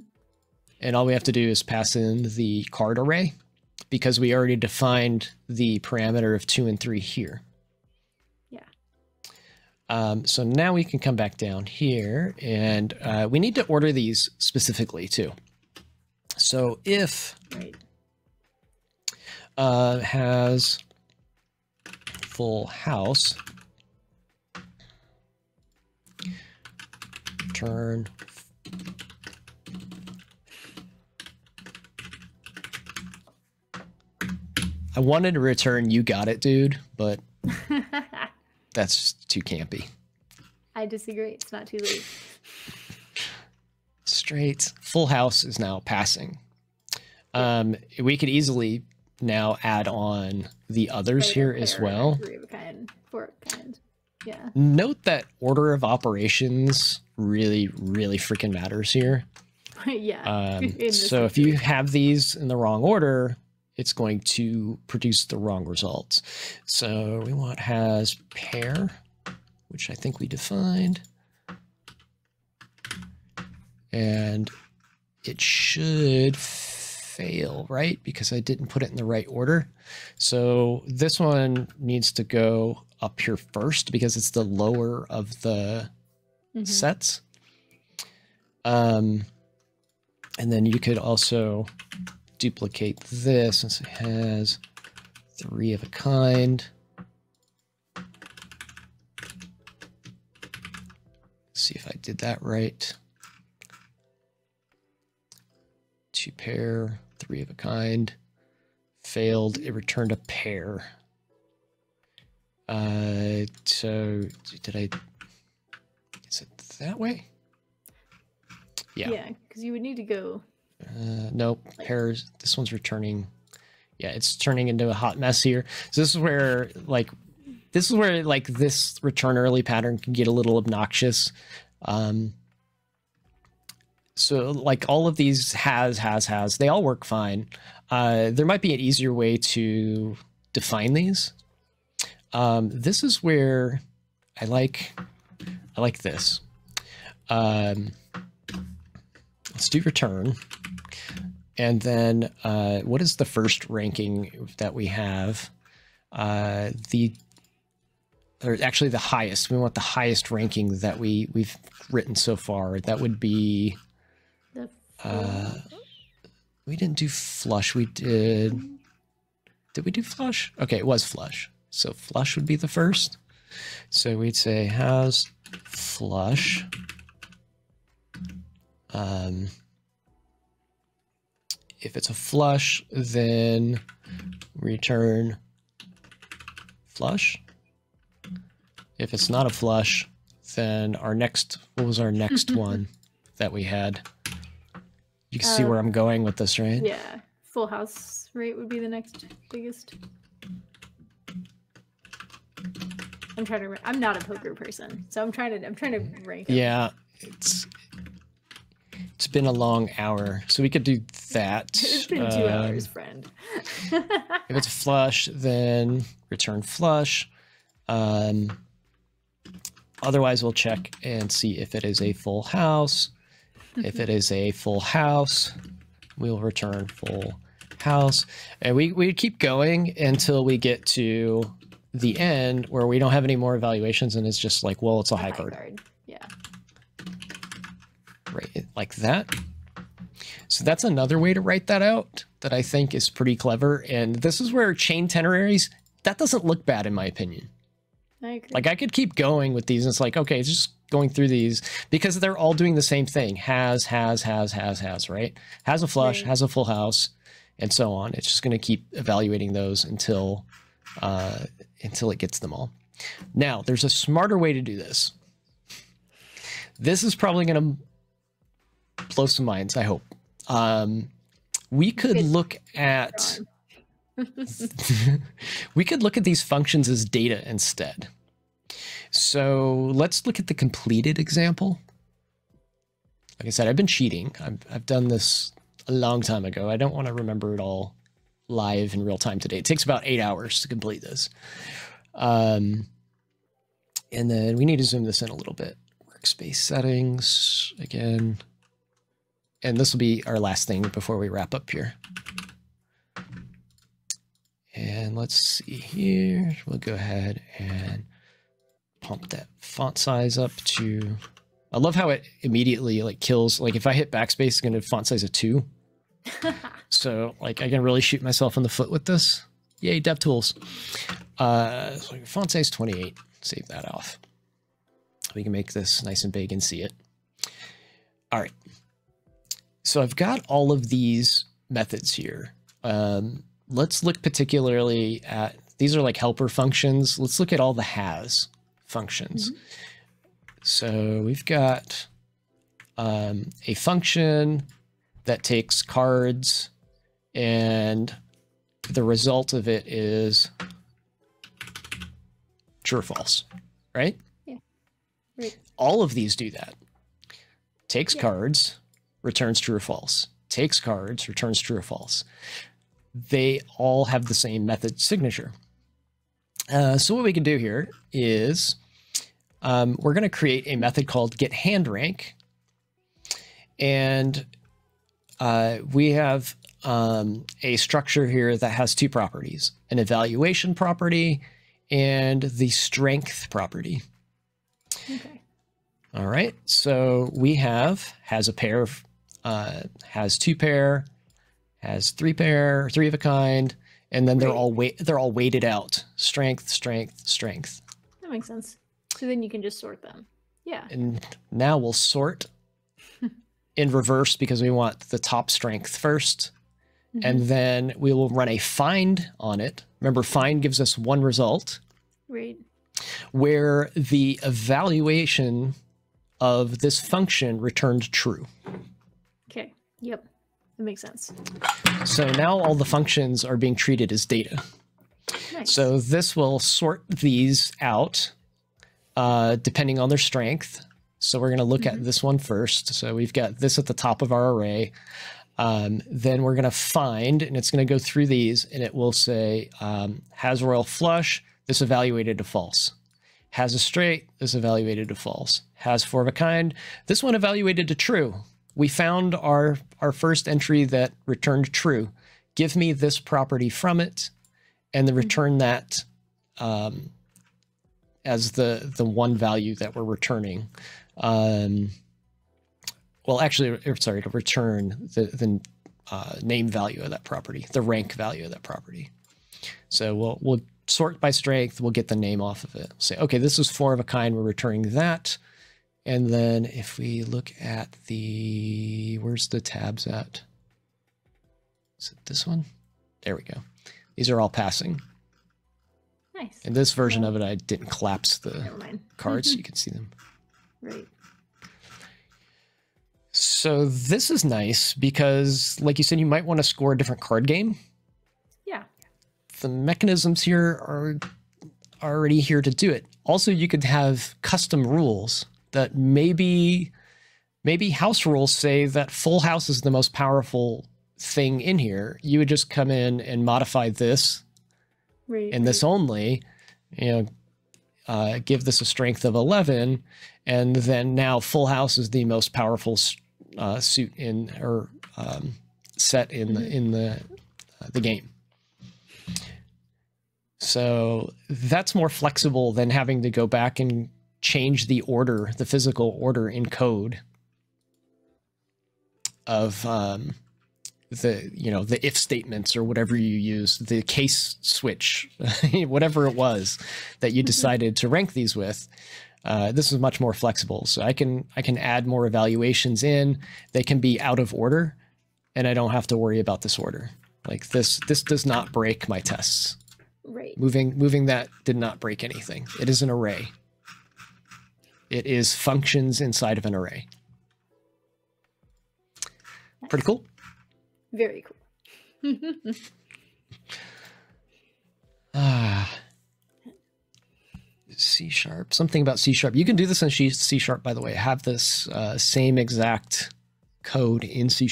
And all we have to do is pass in the card array, because we already defined the parameter of 2 and 3 here. Yeah. So now we can come back down here, and we need to order these specifically too. So if has full house, return I wanted to return you got it, dude, but that's too campy. I disagree. It's not too late. Straight full house is now passing. We could easily now add on the others here as well. 3 of a kind, 4 of a kind. Yeah. Note that order of operations really, really freaking matters here. Yeah. So if you have these in the wrong order, it's going to produce the wrong results. So we want has pair, which I think we defined. And it should fail, right? Because I didn't put it in the right order. So this one needs to go up here first because it's the lower of the sets. And then you could also duplicate this since it has 3 of a kind. Let's see if I did that right. 2 pair, 3 of a kind. Failed. It returned a pair. So did I? Is it that way? Yeah. Yeah, because you would need to go. Nope. Pairs. This one's returning. Yeah, it's turning into a hot mess here. So this is where this return early pattern can get a little obnoxious. So like all of these has, they all work fine. There might be an easier way to define these. This is where I like this. Let's do return. And then what is the first ranking that we have? Or actually the highest. We want the highest ranking that we've written so far. That would be we didn't do flush. We did we do flush? Okay, it was flush. So flush would be the first. So we'd say has flush. If it's a flush, then return flush. If it's not a flush, then our next, what was our next one that we had? You can see where I'm going with this, right? Yeah, full house rate would be the next biggest. I'm trying to. I'm not a poker person, so I'm trying to rank. Yeah, it's been a long hour, so we could do that. It's been 2 hours, friend. If it's a flush, then return flush. Otherwise, we'll check and see if it is a full house. If it is a full house, we'll return full house. And we keep going until we get to the end where we don't have any more evaluations and it's just like, well, it's a high card. Yeah. Right, like that. So that's another way to write that out that I think is pretty clever. And this is where chain ternary, that doesn't look bad in my opinion. I agree. Like I could keep going with these. And it's like, okay, it's just going through these because they're all doing the same thing. Has, right? Has a flush, right. has a full house, and so on. It's just going to keep evaluating those until it gets them all. Now, there's a smarter way to do this. This is probably going to blow some minds, I hope. We could look at we could look at these functions as data instead. So let's look at the completed example. Like I said, I've been cheating. I've done this a long time ago. I don't want to remember it all live in real time today. It takes about 8 hours to complete this. And then we need to zoom this in a little bit. Workspace settings again. And this will be our last thing before we wrap up here. And let's see here. We'll go ahead and pump that font size up to, I love how it immediately like kills, like if I hit backspace, it's going to font size of 2. So like I can really shoot myself in the foot with this. Yay, DevTools. So font size 28, save that off. We can make this nice and big and see it. All right. So I've got all of these methods here. Let's look particularly at, these are like helper functions. Let's look at all the has functions. Mm-hmm. So we've got a function that takes cards and the result of it is true or false, right? Yeah. Right. All of these do that. Takes cards, returns true or false. Takes cards, returns true or false. They all have the same method signature. So what we can do here is we're going to create a method called getHandRank. And we have a structure here that has 2 properties, an evaluation property and the strength property. Okay. All right. So we have has a pair, has 2 pair, has 3 pair, 3 of a kind, and then they're all weighted out. Strength, strength, strength. That makes sense. So then you can just sort them. Yeah. And now we'll sort in reverse because we want the top strength first. Mm-hmm. And then we will run a find on it. Remember, find gives us 1 result. Right. Where the evaluation of this function returned true. Okay. Yep. That makes sense. So now all the functions are being treated as data. Nice. So this will sort these out depending on their strength. So we're going to look at this one first. So we've got this at the top of our array. Then we're going to find, and it's going to go through these, and it will say, has royal flush, this evaluated to false. Has a straight, this evaluated to false. Has 4 of a kind, this one evaluated to true. We found our first entry that returned true. Give me this property from it, and then return that as the one value that we're returning. Well, actually, sorry, to return the name value of that property, the rank value of that property. So we'll sort by strength. We'll get the name off of it. Say, okay, this is 4 of a kind. We're returning that. And then if we look at the, where's the tabs at? Is it this one? There we go. These are all passing. Nice. In this version of it, I didn't collapse the cards so you can see them. Right. So this is nice because, like you said, you might want to score a different card game. Yeah. The mechanisms here are already here to do it. Also, you could have custom rules that maybe house rules say that full house is the most powerful thing in here. You would just come in and modify this and this only, give this a strength of 11, and then now full house is the most powerful suit in, or set in the game. So that's more flexible than having to go back and change the order, the physical order in code of the if statements or whatever you use, the case switch, whatever it was that you decided to rank these with. This is much more flexible. So I can add more evaluations in. They can be out of order, and I don't have to worry about this order. Like this does not break my tests. Right. Moving that did not break anything. It is an array. It is functions inside of an array. Nice. Pretty cool. Very cool. C#, something about C#. You can do this in C#, by the way. Have this same exact code in C#.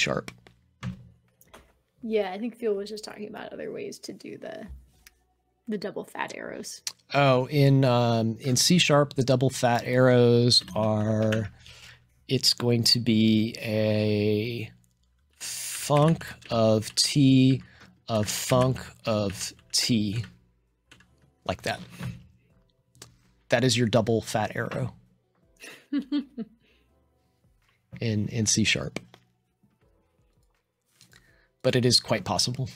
Yeah, I think Phil was just talking about other ways to do the double fat arrows. Oh, in C#, the double fat arrows are, it's going to be a func of t of func of t, like that. That is your double fat arrow in C#. But it is quite possible.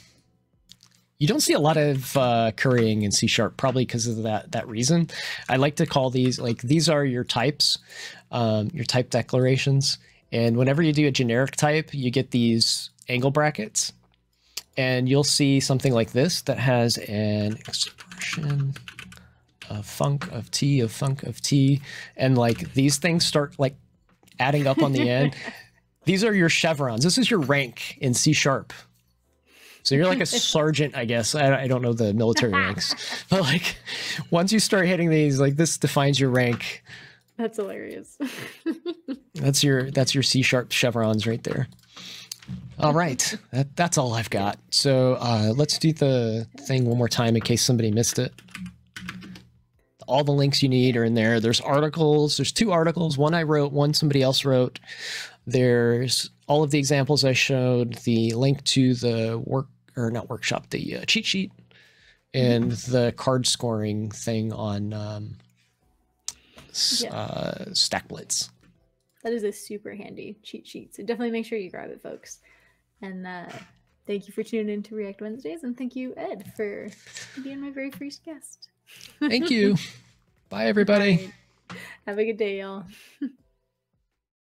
You don't see a lot of currying in C#, probably because of that reason. I like to call these, like, these are your types, your type declarations. And whenever you do a generic type, you get these angle brackets. And you'll see something like this that has an expression of func of t, and like these things start like adding up on the end. These are your chevrons. This is your rank in C#. So you're like a sergeant, I guess. I don't know the military ranks, but like once you start hitting these, like this defines your rank. That's hilarious. That's your C# chevrons right there. All right, that's all I've got. So let's do the thing one more time in case somebody missed it. All the links you need are in there. There's articles. There's 2 articles. One I wrote, one somebody else wrote. There's all of the examples I showed, the link to the the cheat sheet, and the card scoring thing on Stack Blitz. That is a super handy cheat sheet. So definitely make sure you grab it, folks. And thank you for tuning in to React Wednesdays. And thank you, Ed, for being my very first guest. Thank you. Bye, everybody. Right. Have a good day, y'all.